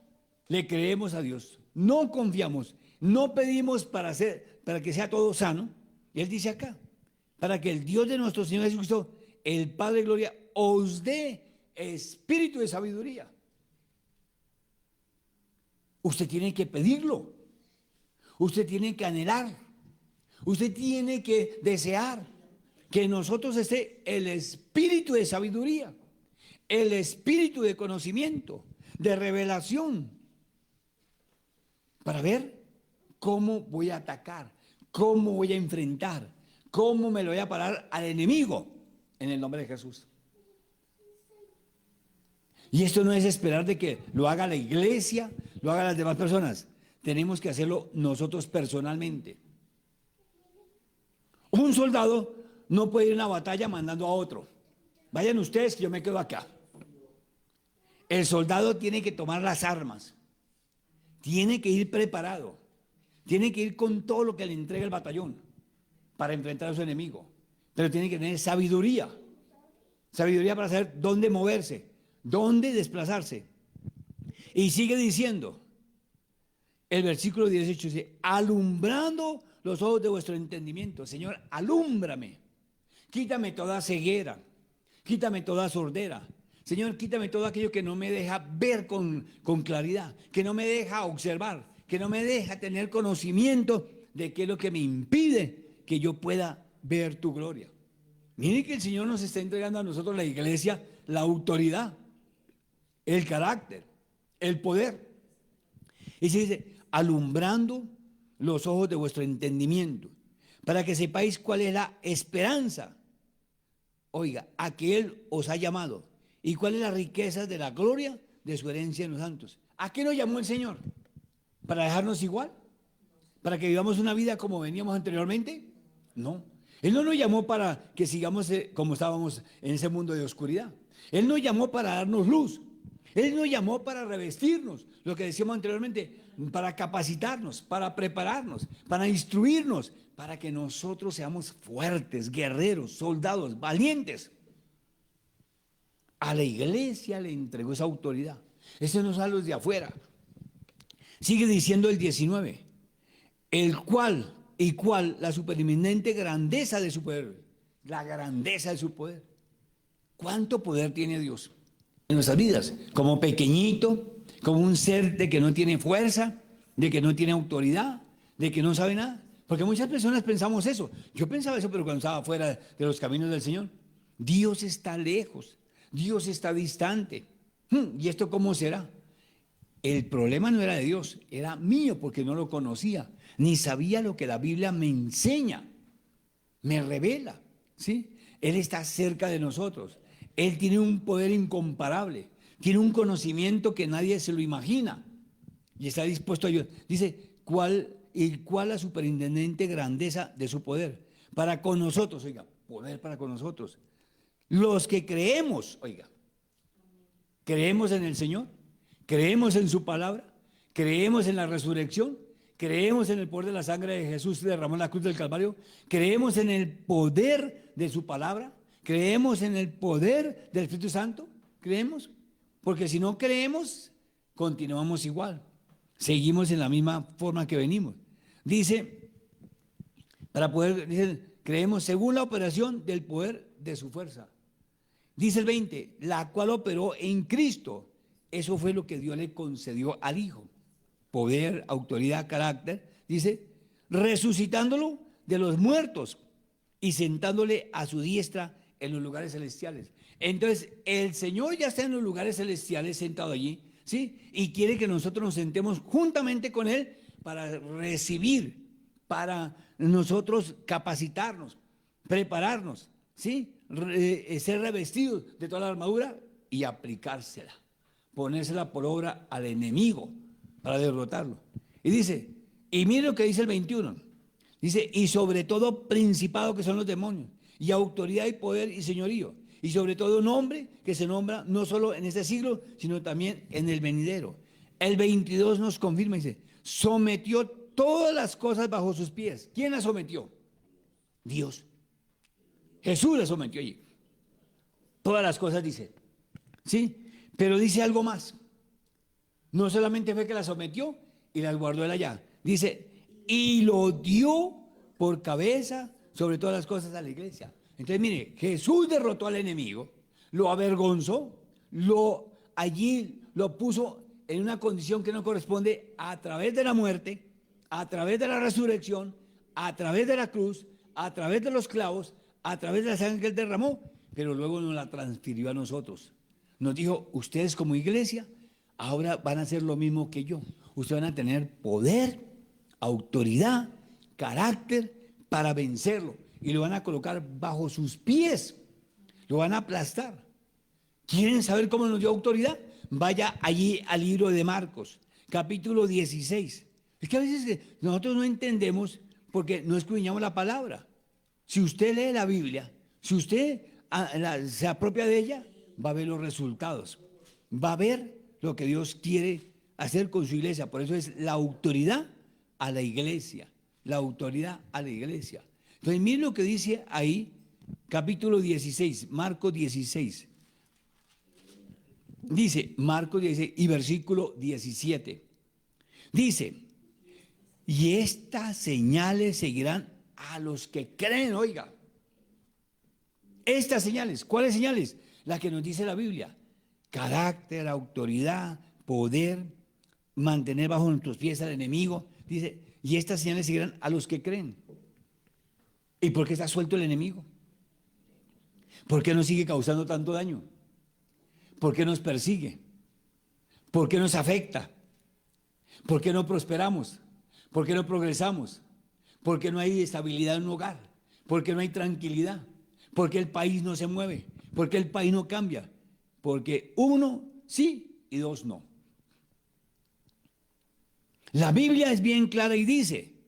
le creemos a Dios, no confiamos, no pedimos para que sea todo sano, y Él dice acá, para que el Dios de nuestro Señor Jesucristo, el Padre de gloria, os dé espíritu de sabiduría. Usted tiene que pedirlo, usted tiene que anhelar, usted tiene que desear que en nosotros esté el espíritu de sabiduría, el espíritu de conocimiento, de revelación, para ver cómo voy a atacar, cómo voy a enfrentar, cómo me lo voy a parar al enemigo en el nombre de Jesús. Y esto no es esperar de que lo haga la iglesia, lo hagan las demás personas. Tenemos que hacerlo nosotros personalmente. Un soldado no puede ir a una batalla mandando a otro. Vayan ustedes que yo me quedo acá. El soldado tiene que tomar las armas, tiene que ir preparado, tiene que ir con todo lo que le entrega el batallón para enfrentar a su enemigo. Pero tiene que tener sabiduría, sabiduría para saber dónde moverse, dónde desplazarse. Y sigue diciendo, el versículo 18 dice, alumbrando los ojos de vuestro entendimiento. Señor, alúmbrame, quítame toda ceguera, quítame toda sordera. Señor, quítame todo aquello que no me deja ver con claridad, que no me deja observar, que no me deja tener conocimiento de qué es lo que me impide que yo pueda ver tu gloria. Miren que el Señor nos está entregando a nosotros, la iglesia, la autoridad, el carácter, el poder. Y se dice, alumbrando los ojos de vuestro entendimiento, para que sepáis cuál es la esperanza, oiga, a que Él os ha llamado, y cuál es la riqueza de la gloria de su herencia en los santos. ¿A qué nos llamó el Señor? ¿Para dejarnos igual? ¿Para que vivamos una vida como veníamos anteriormente? No. Él no nos llamó para que sigamos como estábamos en ese mundo de oscuridad. Él nos llamó para darnos luz. Él nos llamó para revestirnos, lo que decíamos anteriormente, para capacitarnos, para prepararnos, para instruirnos, para que nosotros seamos fuertes, guerreros, soldados, valientes. A la iglesia le entregó esa autoridad. Ese no es a los de afuera. Sigue diciendo el 19, el cual la supereminente grandeza de su poder, la grandeza de su poder. ¿Cuánto poder tiene Dios en nuestras vidas? Como pequeñito, como un ser de que no tiene fuerza, de que no tiene autoridad, de que no sabe nada. Porque muchas personas pensamos eso. Yo pensaba eso, pero cuando estaba fuera de los caminos del Señor. Dios está lejos, Dios está distante. ¿Y esto cómo será? El problema no era de Dios, era mío porque no lo conocía, ni sabía lo que la Biblia me enseña, me revela, ¿sí? Él está cerca de nosotros, Él tiene un poder incomparable, tiene un conocimiento que nadie se lo imagina y está dispuesto a ayudar. Dice, ¿cuál la superintendente grandeza de su poder? Para con nosotros, oiga, poder para con nosotros. Los que creemos, oiga, creemos en el Señor, creemos en su palabra, creemos en la resurrección, creemos en el poder de la sangre de Jesús que derramó en la cruz del Calvario, creemos en el poder de su palabra, ¿Creemos en el poder del Espíritu Santo? ¿Creemos? Porque si no creemos, continuamos igual. Seguimos en la misma forma que venimos. Dice, dice, creemos según la operación del poder de su fuerza. Dice el 20, la cual operó en Cristo. Eso fue lo que Dios le concedió al Hijo. Poder, autoridad, carácter. Dice, resucitándolo de los muertos y sentándole a su diestra en los lugares celestiales. Entonces, el Señor ya está en los lugares celestiales sentado allí, ¿sí? Y quiere que nosotros nos sentemos juntamente con Él para recibir, para nosotros capacitarnos, prepararnos, ¿sí? Ser revestidos de toda la armadura y aplicársela, ponérsela por obra al enemigo para derrotarlo. Y dice, y mire lo que dice el 21, dice, y sobre todo principado que son los demonios, y autoridad y poder y señorío, y sobre todo nombre que se nombra no solo en este siglo, sino también en el venidero. El 22 nos confirma, dice, sometió todas las cosas bajo sus pies. ¿Quién las sometió? Dios. Jesús las sometió allí. Todas las cosas, dice. ¿Sí? Pero dice algo más. No solamente fue que las sometió y las guardó él allá. Dice, y lo dio por cabeza sobre todas las cosas a la iglesia. Entonces, mire, Jesús derrotó al enemigo, lo avergonzó, allí lo puso en una condición que no corresponde a través de la muerte, a través de la resurrección, a través de la cruz, a través de los clavos, a través de la sangre que él derramó, pero luego nos la transfirió a nosotros. Nos dijo, ustedes como iglesia ahora van a hacer lo mismo que yo. Ustedes van a tener poder, autoridad, carácter para vencerlo. Y lo van a colocar bajo sus pies. Lo van a aplastar. ¿Quieren saber cómo nos dio autoridad? Vaya allí al libro de Marcos, capítulo 16. Es que a veces nosotros no entendemos porque no escudriñamos la palabra. Si usted lee la Biblia, si usted se apropia de ella, va a ver los resultados. Va a ver lo que Dios quiere hacer con su iglesia. Por eso es la autoridad a la iglesia. La autoridad a la iglesia. Entonces, miren lo que dice ahí, capítulo 16, Marcos 16. Dice, Marcos 16 y versículo 17. Dice, y estas señales seguirán a los que creen, oiga. Estas señales, ¿cuáles señales? Las que nos dice la Biblia. Carácter, autoridad, poder, mantener bajo nuestros pies al enemigo. Dice, y estas señales seguirán a los que creen. ¿Y por qué está suelto el enemigo? ¿Por qué nos sigue causando tanto daño? ¿Por qué nos persigue? ¿Por qué nos afecta? ¿Por qué no prosperamos? ¿Por qué no progresamos? ¿Por qué no hay estabilidad en un hogar? ¿Por qué no hay tranquilidad? ¿Por qué el país no se mueve? ¿Por qué el país no cambia? Porque uno sí y dos no. La Biblia es bien clara y dice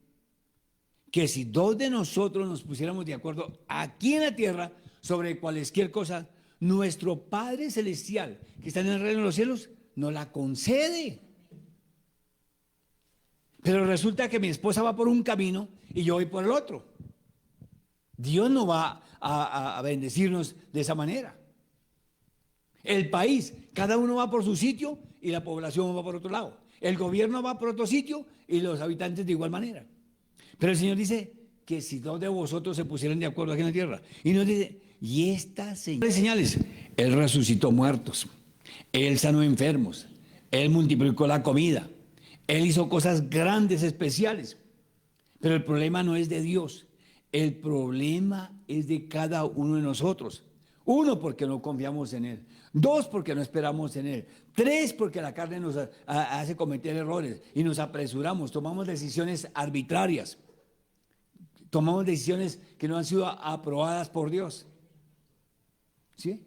que si dos de nosotros nos pusiéramos de acuerdo aquí en la tierra sobre cualesquier cosa, nuestro Padre Celestial, que está en el reino de los cielos, nos la concede. Pero resulta que mi esposa va por un camino y yo voy por el otro. Dios no va a bendecirnos de esa manera. El país, cada uno va por su sitio y la población va por otro lado. El gobierno va por otro sitio y los habitantes de igual manera. Pero el Señor dice que si dos de vosotros se pusieran de acuerdo aquí en la tierra, y nos dice, y estas señales, Él resucitó muertos, Él sanó enfermos, Él multiplicó la comida, Él hizo cosas grandes, especiales. Pero el problema no es de Dios, el problema es de cada uno de nosotros. Uno, porque no confiamos en Él. Dos, porque no esperamos en Él. Tres, porque la carne nos hace cometer errores y nos apresuramos, tomamos decisiones arbitrarias. Tomamos decisiones que no han sido aprobadas por Dios. ¿Sí?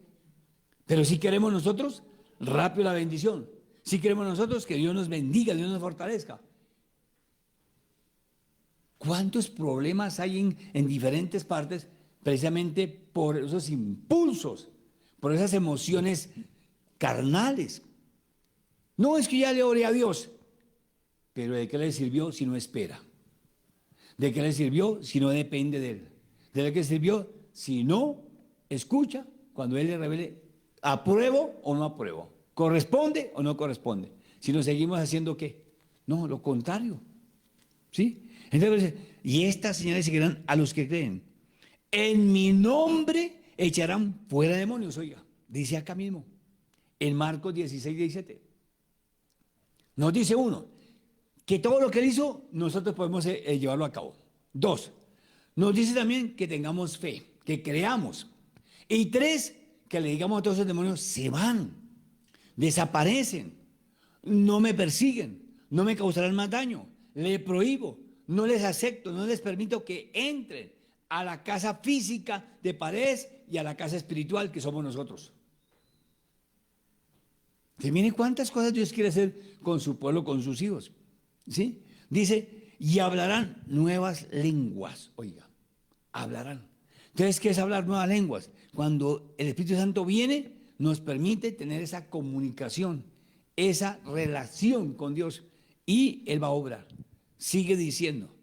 Pero si queremos nosotros, rápido la bendición. Si queremos nosotros, que Dios nos bendiga, Dios nos fortalezca. ¿Cuántos problemas hay en diferentes partes? Precisamente por esos impulsos, por esas emociones carnales. No es que ya le ore a Dios, pero ¿de qué le sirvió si no espera? ¿De qué le sirvió si no depende de Él? ¿De qué le sirvió si no escucha cuando Él le revele, ¿apruebo o no apruebo? ¿Corresponde o no corresponde? Si lo seguimos haciendo, ¿qué? No, lo contrario. ¿Sí? Entonces, y estas señales seguirán a los que creen. En mi nombre echarán fuera demonios, oiga, dice acá mismo, en Marcos 16, 17. Nos dice uno, que todo lo que Él hizo, nosotros podemos llevarlo a cabo. Dos, nos dice también que tengamos fe, que creamos. Y tres, que le digamos a todos esos demonios, se van, desaparecen, no me persiguen, no me causarán más daño, le prohíbo, no les acepto, no les permito que entren a la casa física de Paredes y a la casa espiritual que somos nosotros. Que miren cuántas cosas Dios quiere hacer con su pueblo, con sus hijos. ¿Sí? Dice, y hablarán nuevas lenguas. Oiga, hablarán. Entonces, ¿qué es hablar nuevas lenguas? Cuando el Espíritu Santo viene, nos permite tener esa comunicación, esa relación con Dios, y Él va a obrar. Sigue diciendo.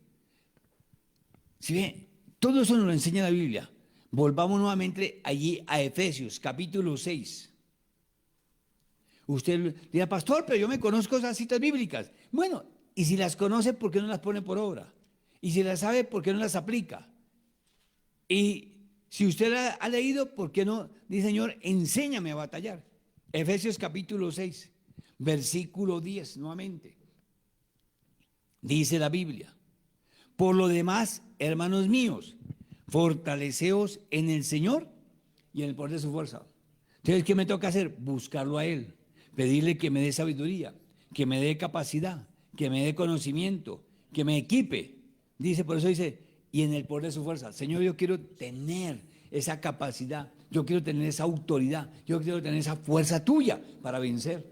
Si ve, todo eso nos lo enseña la Biblia. Volvamos nuevamente allí a Efesios, capítulo 6. Usted dirá, pastor, pero yo me conozco esas citas bíblicas. Bueno, y si las conoce, ¿por qué no las pone por obra? Y si las sabe, ¿por qué no las aplica? Y si usted ha leído, ¿por qué no? Dice, Señor, enséñame a batallar. Efesios capítulo 6, versículo 10, nuevamente. Dice la Biblia, por lo demás, hermanos míos, fortaleceos en el Señor y en el poder de su fuerza. Entonces, ¿qué me toca hacer? Buscarlo a Él, pedirle que me dé sabiduría, que me dé capacidad, que me dé conocimiento, que me equipe. Dice, por eso dice, y en el poder de su fuerza. Señor, yo quiero tener esa capacidad, yo quiero tener esa autoridad, yo quiero tener esa fuerza tuya para vencer.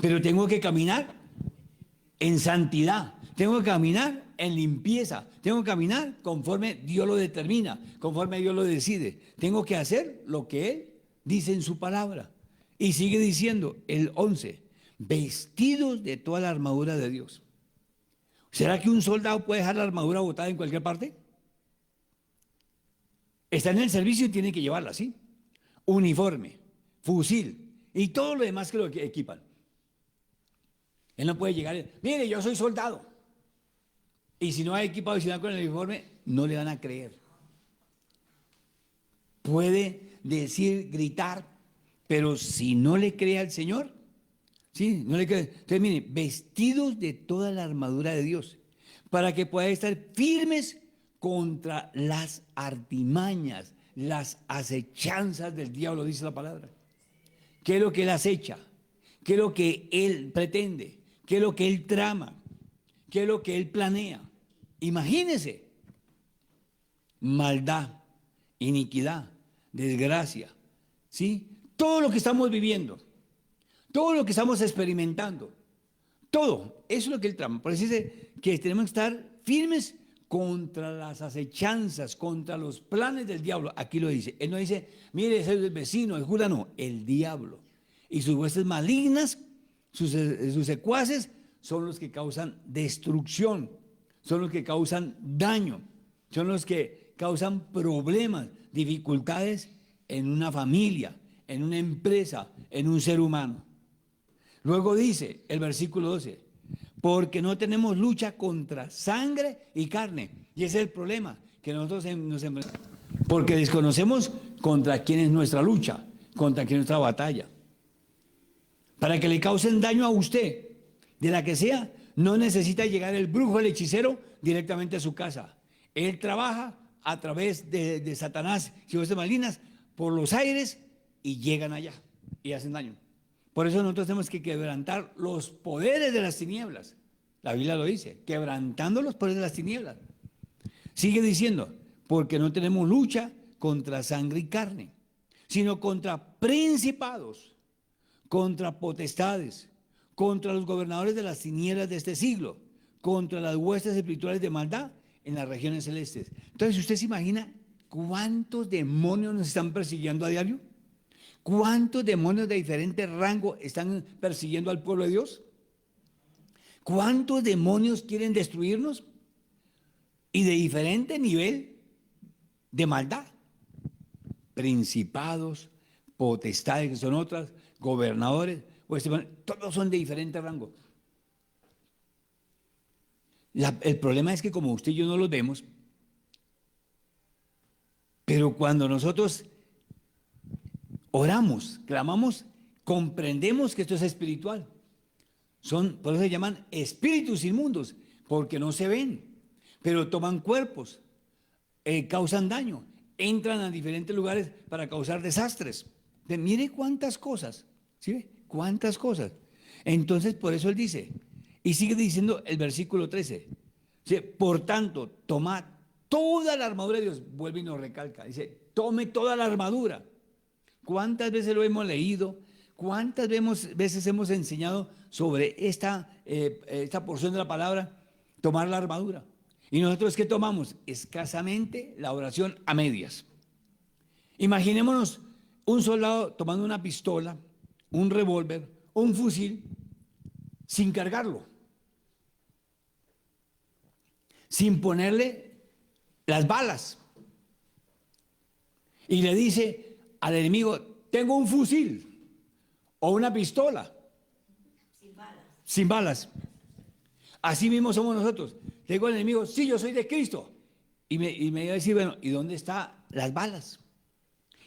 Pero tengo que caminar en santidad, tengo que caminar en limpieza, tengo que caminar conforme Dios lo determina, conforme Dios lo decide. Tengo que hacer lo que Él dice en su palabra. Y sigue diciendo el 11, vestidos de toda la armadura de Dios. ¿Será que un soldado puede dejar la armadura botada en cualquier parte? Está en el servicio y tiene que llevarla, ¿sí? Uniforme, fusil y todo lo demás que lo equipan. Él no puede llegar, mire, yo soy soldado. Y si no ha equipado y si no con el uniforme, no le van a creer. Puede decir, gritar, pero si no le cree al Señor, ¿sí? No le cree. Entonces, mire, vestidos de toda la armadura de Dios, para que puedan estar firmes contra las artimañas, las acechanzas del diablo, dice la palabra. ¿Qué es lo que él acecha? ¿Qué es lo que él pretende? ¿Qué es lo que él trama? ¿Qué es lo que él planea? Imagínense. Maldad, iniquidad, desgracia, ¿sí? Todo lo que estamos viviendo, todo lo que estamos experimentando, todo, eso es lo que él trama. Por eso dice que tenemos que estar firmes contra las acechanzas, contra los planes del diablo. Aquí lo dice. Él no dice, mire, ese es el vecino, el cura, no, el diablo. Y sus huestes malignas, sus secuaces, son los que causan destrucción, son los que causan daño, son los que causan problemas, dificultades en una familia, en una empresa, en un ser humano. Luego dice el versículo 12, porque no tenemos lucha contra sangre y carne. Y ese es el problema, que nosotros nos enfrentamos. Porque desconocemos contra quién es nuestra lucha, contra quién es nuestra batalla. Para que le causen daño a usted, de la que sea, no necesita llegar el brujo, el hechicero, directamente a su casa. Él trabaja a través de Satanás y huestes malignas por los aires y llegan allá y hacen daño. Por eso nosotros tenemos que quebrantar los poderes de las tinieblas. La Biblia lo dice, quebrantando los poderes de las tinieblas. Sigue diciendo, porque no tenemos lucha contra sangre y carne, sino contra principados, contra potestades, contra los gobernadores de las tinieblas de este siglo, contra las huestes espirituales de maldad en las regiones celestes. Entonces, ¿usted se imagina cuántos demonios nos están persiguiendo a diario? ¿Cuántos demonios de diferente rango están persiguiendo al pueblo de Dios? ¿Cuántos demonios quieren destruirnos? Y de diferente nivel de maldad. principados, potestades, que son otras, gobernadores, pues, todos son de diferente rango. El problema es que como usted y yo no los vemos, pero cuando nosotros oramos, clamamos, comprendemos que esto es espiritual. Por eso se llaman espíritus inmundos, porque no se ven, pero toman cuerpos, causan daño, entran a diferentes lugares para causar desastres. Mire cuántas cosas, ¿sí ve? Cuántas cosas. Entonces, por eso él dice, y sigue diciendo el versículo 13, ¿sí? Por tanto, tomad toda la armadura de Dios. Vuelve y nos recalca, dice, tome toda la armadura. ¿Cuántas veces lo hemos leído? ¿Cuántas veces hemos enseñado sobre esta porción de la palabra? Tomar la armadura. ¿Y nosotros qué tomamos? Escasamente la oración a medias. Imaginémonos un soldado tomando una pistola, un revólver, un fusil, sin cargarlo, sin ponerle las balas. Y le dice al enemigo, tengo un fusil o una pistola. Sin balas. Sin balas. Así mismo somos nosotros. Le digo al enemigo, sí, yo soy de Cristo. Y me iba a decir, bueno, ¿y dónde están las balas?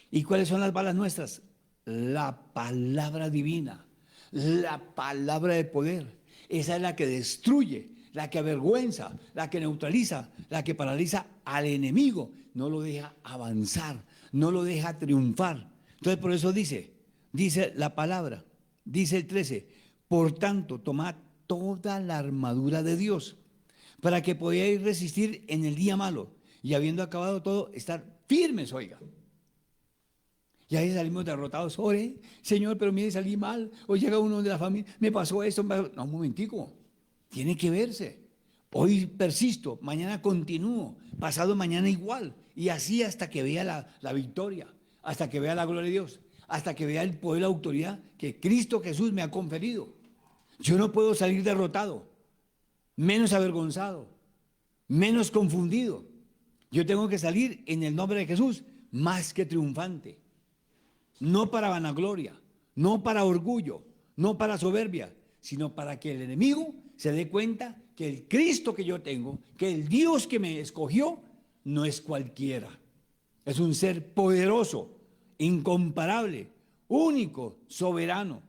¿Y cuáles son las balas nuestras? La palabra divina, la palabra de poder. Esa es la que destruye, la que avergüenza, la que neutraliza, la que paraliza al enemigo. No lo deja avanzar, no lo deja triunfar. Entonces por eso dice la palabra, dice el 13, por tanto tomad toda la armadura de Dios para que podáis resistir en el día malo y habiendo acabado todo, estar firmes, oiga. Y ahí salimos derrotados. Ore, Señor, pero mire, salí mal. Hoy llega uno de la familia, me pasó esto. No, un momentico. Tiene que verse. Hoy persisto, mañana continúo, pasado mañana igual. Y así hasta que vea la victoria, hasta que vea la gloria de Dios, hasta que vea el poder y la autoridad que Cristo Jesús me ha conferido. Yo no puedo salir derrotado, menos avergonzado, menos confundido. Yo tengo que salir en el nombre de Jesús más que triunfante. No para vanagloria, no para orgullo, no para soberbia, sino para que el enemigo se dé cuenta que el Cristo que yo tengo, que el Dios que me escogió, no es cualquiera. Es un ser poderoso, incomparable, único, soberano.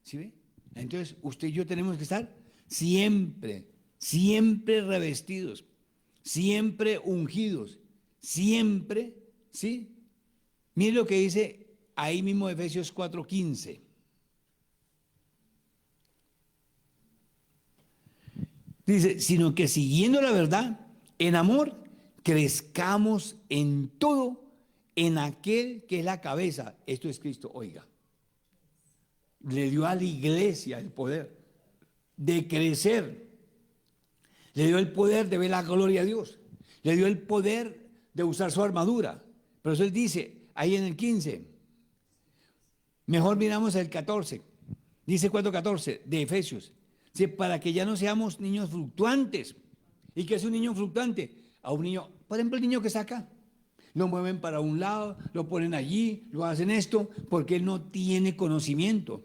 ¿Sí ve? Entonces, usted y yo tenemos que estar siempre, siempre revestidos, siempre ungidos, siempre, ¿sí? Mire lo que dice ahí mismo Efesios 4:15. Dice, sino que siguiendo la verdad, en amor, crezcamos en todo, en aquel que es la cabeza. Esto es Cristo, oiga. Le dio a la iglesia el poder de crecer. Le dio el poder de ver la gloria de Dios. Le dio el poder de usar su armadura. Por eso él dice, ahí en el 15, mejor miramos el 14, dice 4:14 de Efesios, dice, para que ya no seamos niños fluctuantes. ¿Y qué es un niño fluctuante? A un niño, por ejemplo, el niño que está acá, lo mueven para un lado, lo ponen allí, lo hacen esto, porque él no tiene conocimiento,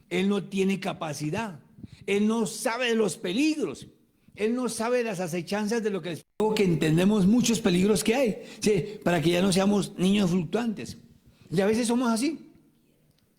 él no tiene capacidad, él no sabe de los peligros, él no sabe de las acechanzas de lo que entendemos muchos peligros que hay, ¿sí? Para que ya no seamos niños fluctuantes. Y a veces somos así,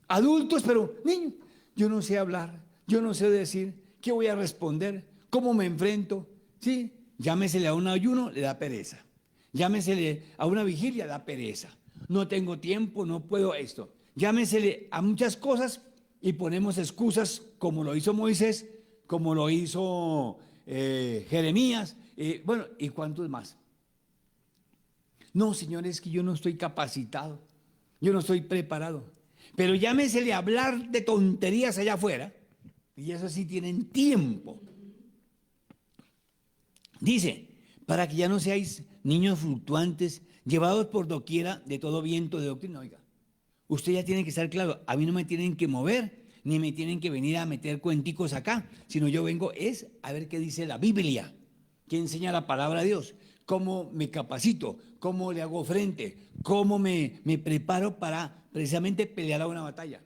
adultos, pero niños. Yo no sé hablar, yo no sé decir, ¿qué voy a responder? ¿Cómo me enfrento? ¿Sí? Llámesele a un ayuno, le da pereza. Llámesele a una vigilia, da pereza. No tengo tiempo, no puedo esto. Llámesele a muchas cosas y ponemos excusas como lo hizo Moisés, como lo hizo Jeremías, bueno, ¿y cuántos más? No, señores, es que yo no estoy capacitado, yo no estoy preparado. Pero llámesele a hablar de tonterías allá afuera, y eso sí tienen tiempo. Dice, para que ya no seáis niños fluctuantes, llevados por doquiera de todo viento de doctrina. Oiga, usted ya tiene que estar claro, a mí no me tienen que mover, ni me tienen que venir a meter cuenticos acá, sino yo vengo es a ver qué dice la Biblia, qué enseña la palabra de Dios, cómo me capacito, cómo le hago frente, cómo me preparo para precisamente pelear a una batalla.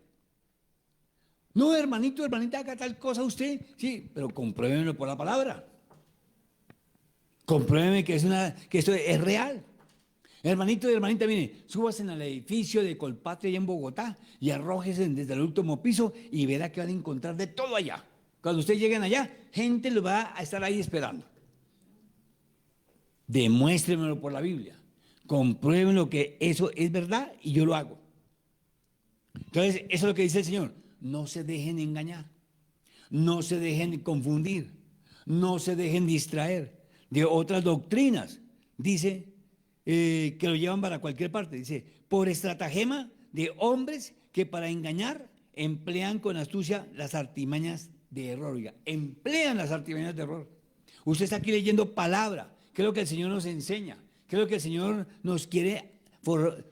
No, hermanito, hermanita, haga tal cosa usted, sí, pero compruébemelo por la palabra. Compruébeme que esto es real. Hermanito y hermanita, mire, súbase en el edificio de Colpatria allá en Bogotá y arrójese desde el último piso y verá que van a encontrar de todo allá. Cuando ustedes lleguen allá, gente lo va a estar ahí esperando. Demuéstremelo por la Biblia. Compruébenlo que eso es verdad y yo lo hago. Entonces, eso es lo que dice el Señor. No se dejen engañar, no se dejen confundir, no se dejen distraer de otras doctrinas. Dice que lo llevan para cualquier parte. Dice, por estratagema de hombres que para engañar emplean con astucia las artimañas de error. Oiga, emplean las artimañas de error. Usted está aquí leyendo palabra. ¿Qué es lo que el Señor nos enseña? ¿Qué es lo que el Señor nos quiere,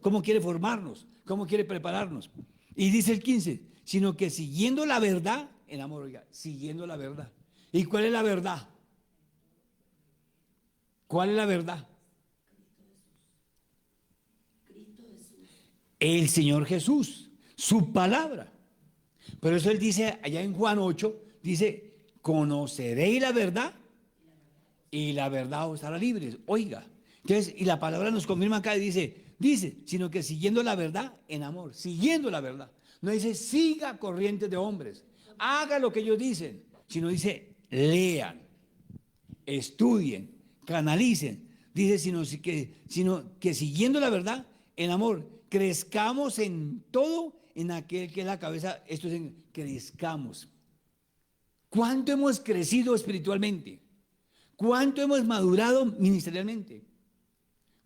cómo quiere formarnos? ¿Cómo quiere prepararnos? Y dice el 15, sino que siguiendo la verdad, en amor, oiga, siguiendo la verdad. ¿Y cuál es la verdad? ¿Cuál es la verdad? El Señor Jesús, su palabra. Por eso Él dice allá en Juan 8, dice, conoceréis la verdad y la verdad os hará libres. Oiga, entonces, y la palabra nos confirma acá y dice, sino que siguiendo la verdad en amor, siguiendo la verdad. No dice, siga corrientes de hombres, haga lo que ellos dicen, sino dice, lean, estudien, canalicen. Dice, sino que siguiendo la verdad en amor, crezcamos en todo en aquel que es la cabeza. Esto es en crezcamos. ¿Cuánto hemos crecido espiritualmente? ¿Cuánto hemos madurado ministerialmente?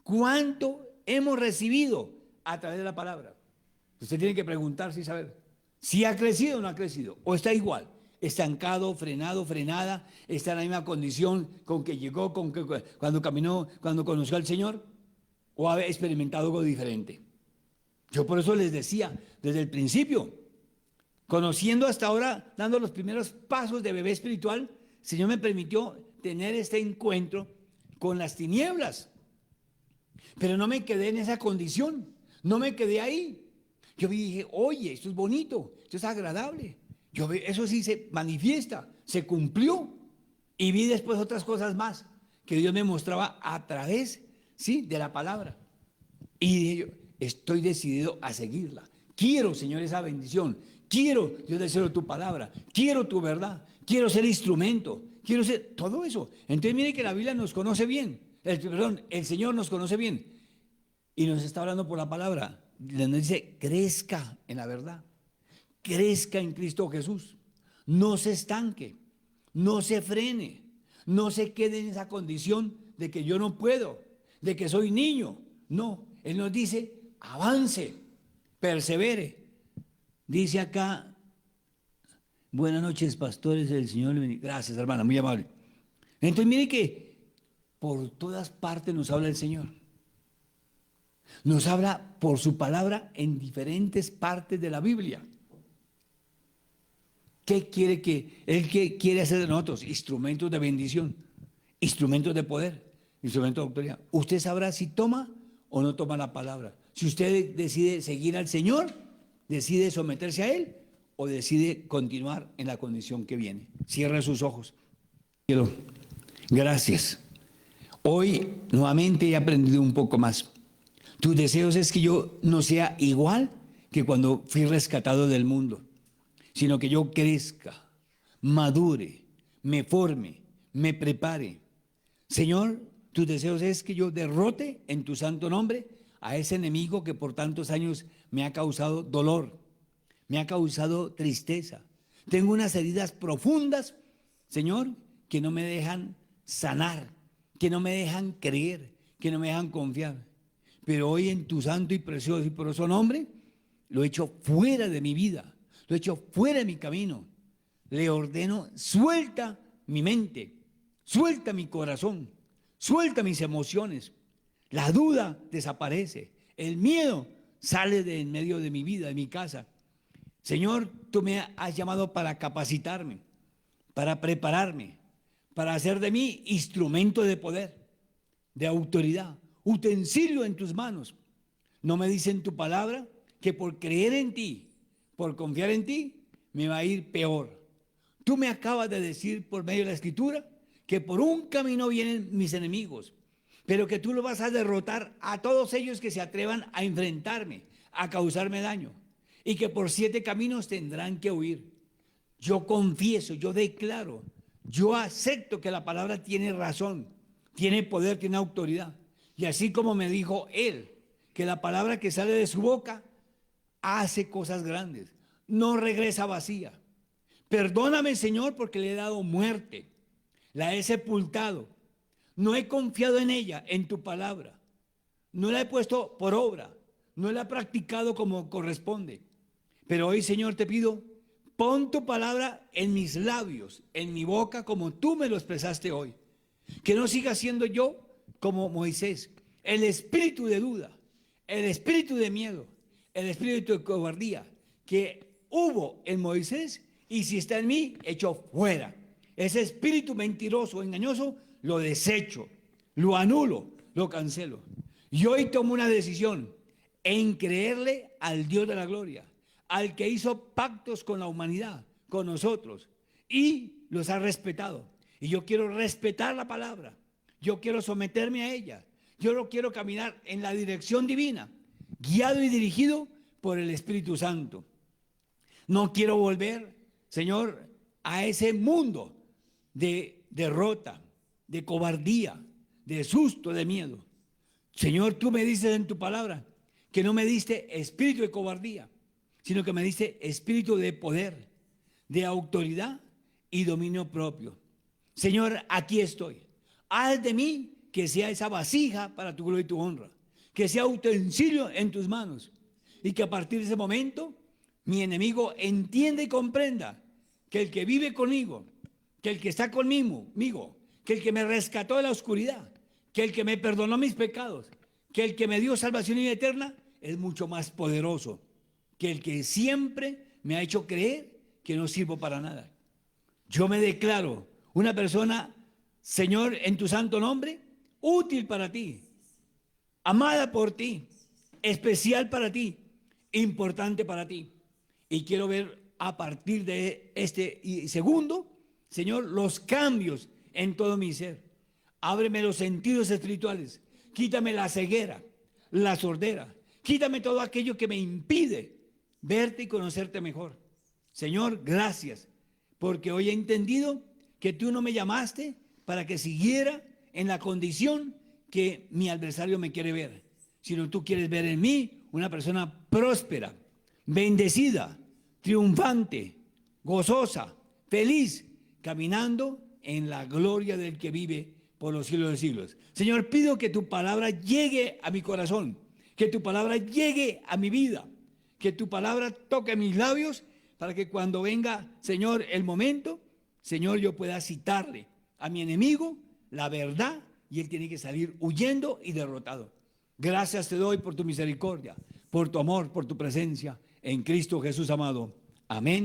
¿Cuánto hemos recibido a través de la palabra? Usted tiene que preguntarse y saber si ha crecido o no ha crecido, o está igual, estancado, frenado, frenada, está en la misma condición con que llegó, cuando caminó, cuando conoció al Señor, o ha experimentado algo diferente. Yo por eso les decía desde el principio, conociendo hasta ahora, dando los primeros pasos de bebé espiritual, el Señor me permitió tener este encuentro con las tinieblas. Pero no me quedé en esa condición, no me quedé ahí. Yo dije, oye, esto es bonito, esto es agradable. Eso sí se manifiesta, se cumplió. Y vi después otras cosas más que Dios me mostraba a través, ¿sí?, de la palabra. Y dije yo, estoy decidido a seguirla. Quiero, Señor, esa bendición. Quiero, Dios, deseo tu palabra. Quiero tu verdad. Quiero ser instrumento. Quiero ser todo eso. Entonces mire que la Biblia nos conoce bien. El Señor nos conoce bien. Y nos está hablando por la palabra. Nos dice, crezca en la verdad. Crezca en Cristo Jesús. No se estanque. No se frene. No se quede en esa condición de que yo no puedo. De que soy niño. No. Él nos dice, avance. Persevere. Dice acá, buenas noches, pastores del Señor. Gracias, hermana, muy amable. Entonces mire que por todas partes nos habla el Señor. Nos habla por su palabra en diferentes partes de la Biblia. ¿Qué quiere Él quiere hacer de nosotros? Instrumentos de bendición, instrumentos de poder, instrumentos de autoridad. Usted sabrá si toma o no toma la palabra. Si usted decide seguir al Señor, decide someterse a Él o decide continuar en la condición que viene. Cierra sus ojos. Gracias. Hoy nuevamente he aprendido un poco más. Tus deseos es que yo no sea igual que cuando fui rescatado del mundo, sino que yo crezca, madure, me forme, me prepare. Señor, tus deseos es que yo derrote en tu santo nombre a ese enemigo que por tantos años me ha causado dolor, me ha causado tristeza. Tengo unas heridas profundas, Señor, que no me dejan sanar, que no me dejan creer, que no me dejan confiar. Pero hoy en tu santo y precioso y poderoso nombre, lo echo fuera de mi vida, lo echo fuera de mi camino. Le ordeno, suelta mi mente, suelta mi corazón, suelta mis emociones. La duda desaparece, el miedo sale de en medio de mi vida, de mi casa. Señor, tú me has llamado para capacitarme, para prepararme, para hacer de mí instrumento de poder. de autoridad, utensilio en tus manos. No me dice en tu palabra que por creer en ti, por confiar en ti, me va a ir peor. Tú me acabas de decir por medio de la Escritura que por un camino vienen mis enemigos, pero que tú lo vas a derrotar a todos ellos que se atrevan a enfrentarme, a causarme daño, y que por 7 caminos tendrán que huir. Yo confieso, yo declaro, yo acepto que la palabra tiene razón, tiene poder, tiene autoridad. Y así como me dijo él, que la palabra que sale de su boca hace cosas grandes, no regresa vacía. Perdóname, Señor, porque le he dado muerte, la he sepultado, no he confiado en ella, en tu palabra, no la he puesto por obra, no la he practicado como corresponde. Pero hoy, Señor, te pido, pon tu palabra en mis labios, en mi boca, como tú me lo expresaste hoy. Que no siga siendo yo como Moisés, el espíritu de duda, el espíritu de miedo, el espíritu de cobardía que hubo en Moisés, y si está en mí, echo fuera. Ese espíritu mentiroso, engañoso, lo desecho, lo anulo, lo cancelo. Y hoy tomo una decisión en creerle al Dios de la gloria, al que hizo pactos con la humanidad, con nosotros, y los ha respetado. Y yo quiero respetar la palabra, yo quiero someterme a ella, yo no quiero caminar en la dirección divina, guiado y dirigido por el Espíritu Santo. No quiero volver, Señor, a ese mundo de derrota, de cobardía, de susto, de miedo. Señor, tú me dices en tu palabra que no me diste espíritu de cobardía, sino que me diste espíritu de poder, de autoridad y dominio propio. Señor, aquí estoy. Haz de mí que sea esa vasija para tu gloria y tu honra, que sea utensilio en tus manos, y que a partir de ese momento mi enemigo entienda y comprenda que el que vive conmigo, que el que está conmigo, que el que me rescató de la oscuridad, que el que me perdonó mis pecados, que el que me dio salvación y vida eterna, es mucho más poderoso que el que siempre me ha hecho creer que no sirvo para nada. Yo me declaro una persona, Señor, en tu santo nombre, útil para ti, amada por ti, especial para ti, importante para ti. Y quiero ver a partir de este segundo, Señor, los cambios en todo mi ser. Ábreme los sentidos espirituales, quítame la ceguera, la sordera, quítame todo aquello que me impide verte y conocerte mejor. Señor, gracias, porque hoy he entendido que tú no me llamaste para que siguiera en la condición que mi adversario me quiere ver, sino tú quieres ver en mí una persona próspera, bendecida, triunfante, gozosa, feliz, caminando en la gloria del que vive por los siglos de siglos. Señor, pido que tu palabra llegue a mi corazón, que tu palabra llegue a mi vida, que tu palabra toque mis labios para que cuando venga, Señor, el momento, Señor, yo pueda citarle a mi enemigo la verdad y él tiene que salir huyendo y derrotado. Gracias te doy por tu misericordia, por tu amor, por tu presencia en Cristo Jesús amado. Amén.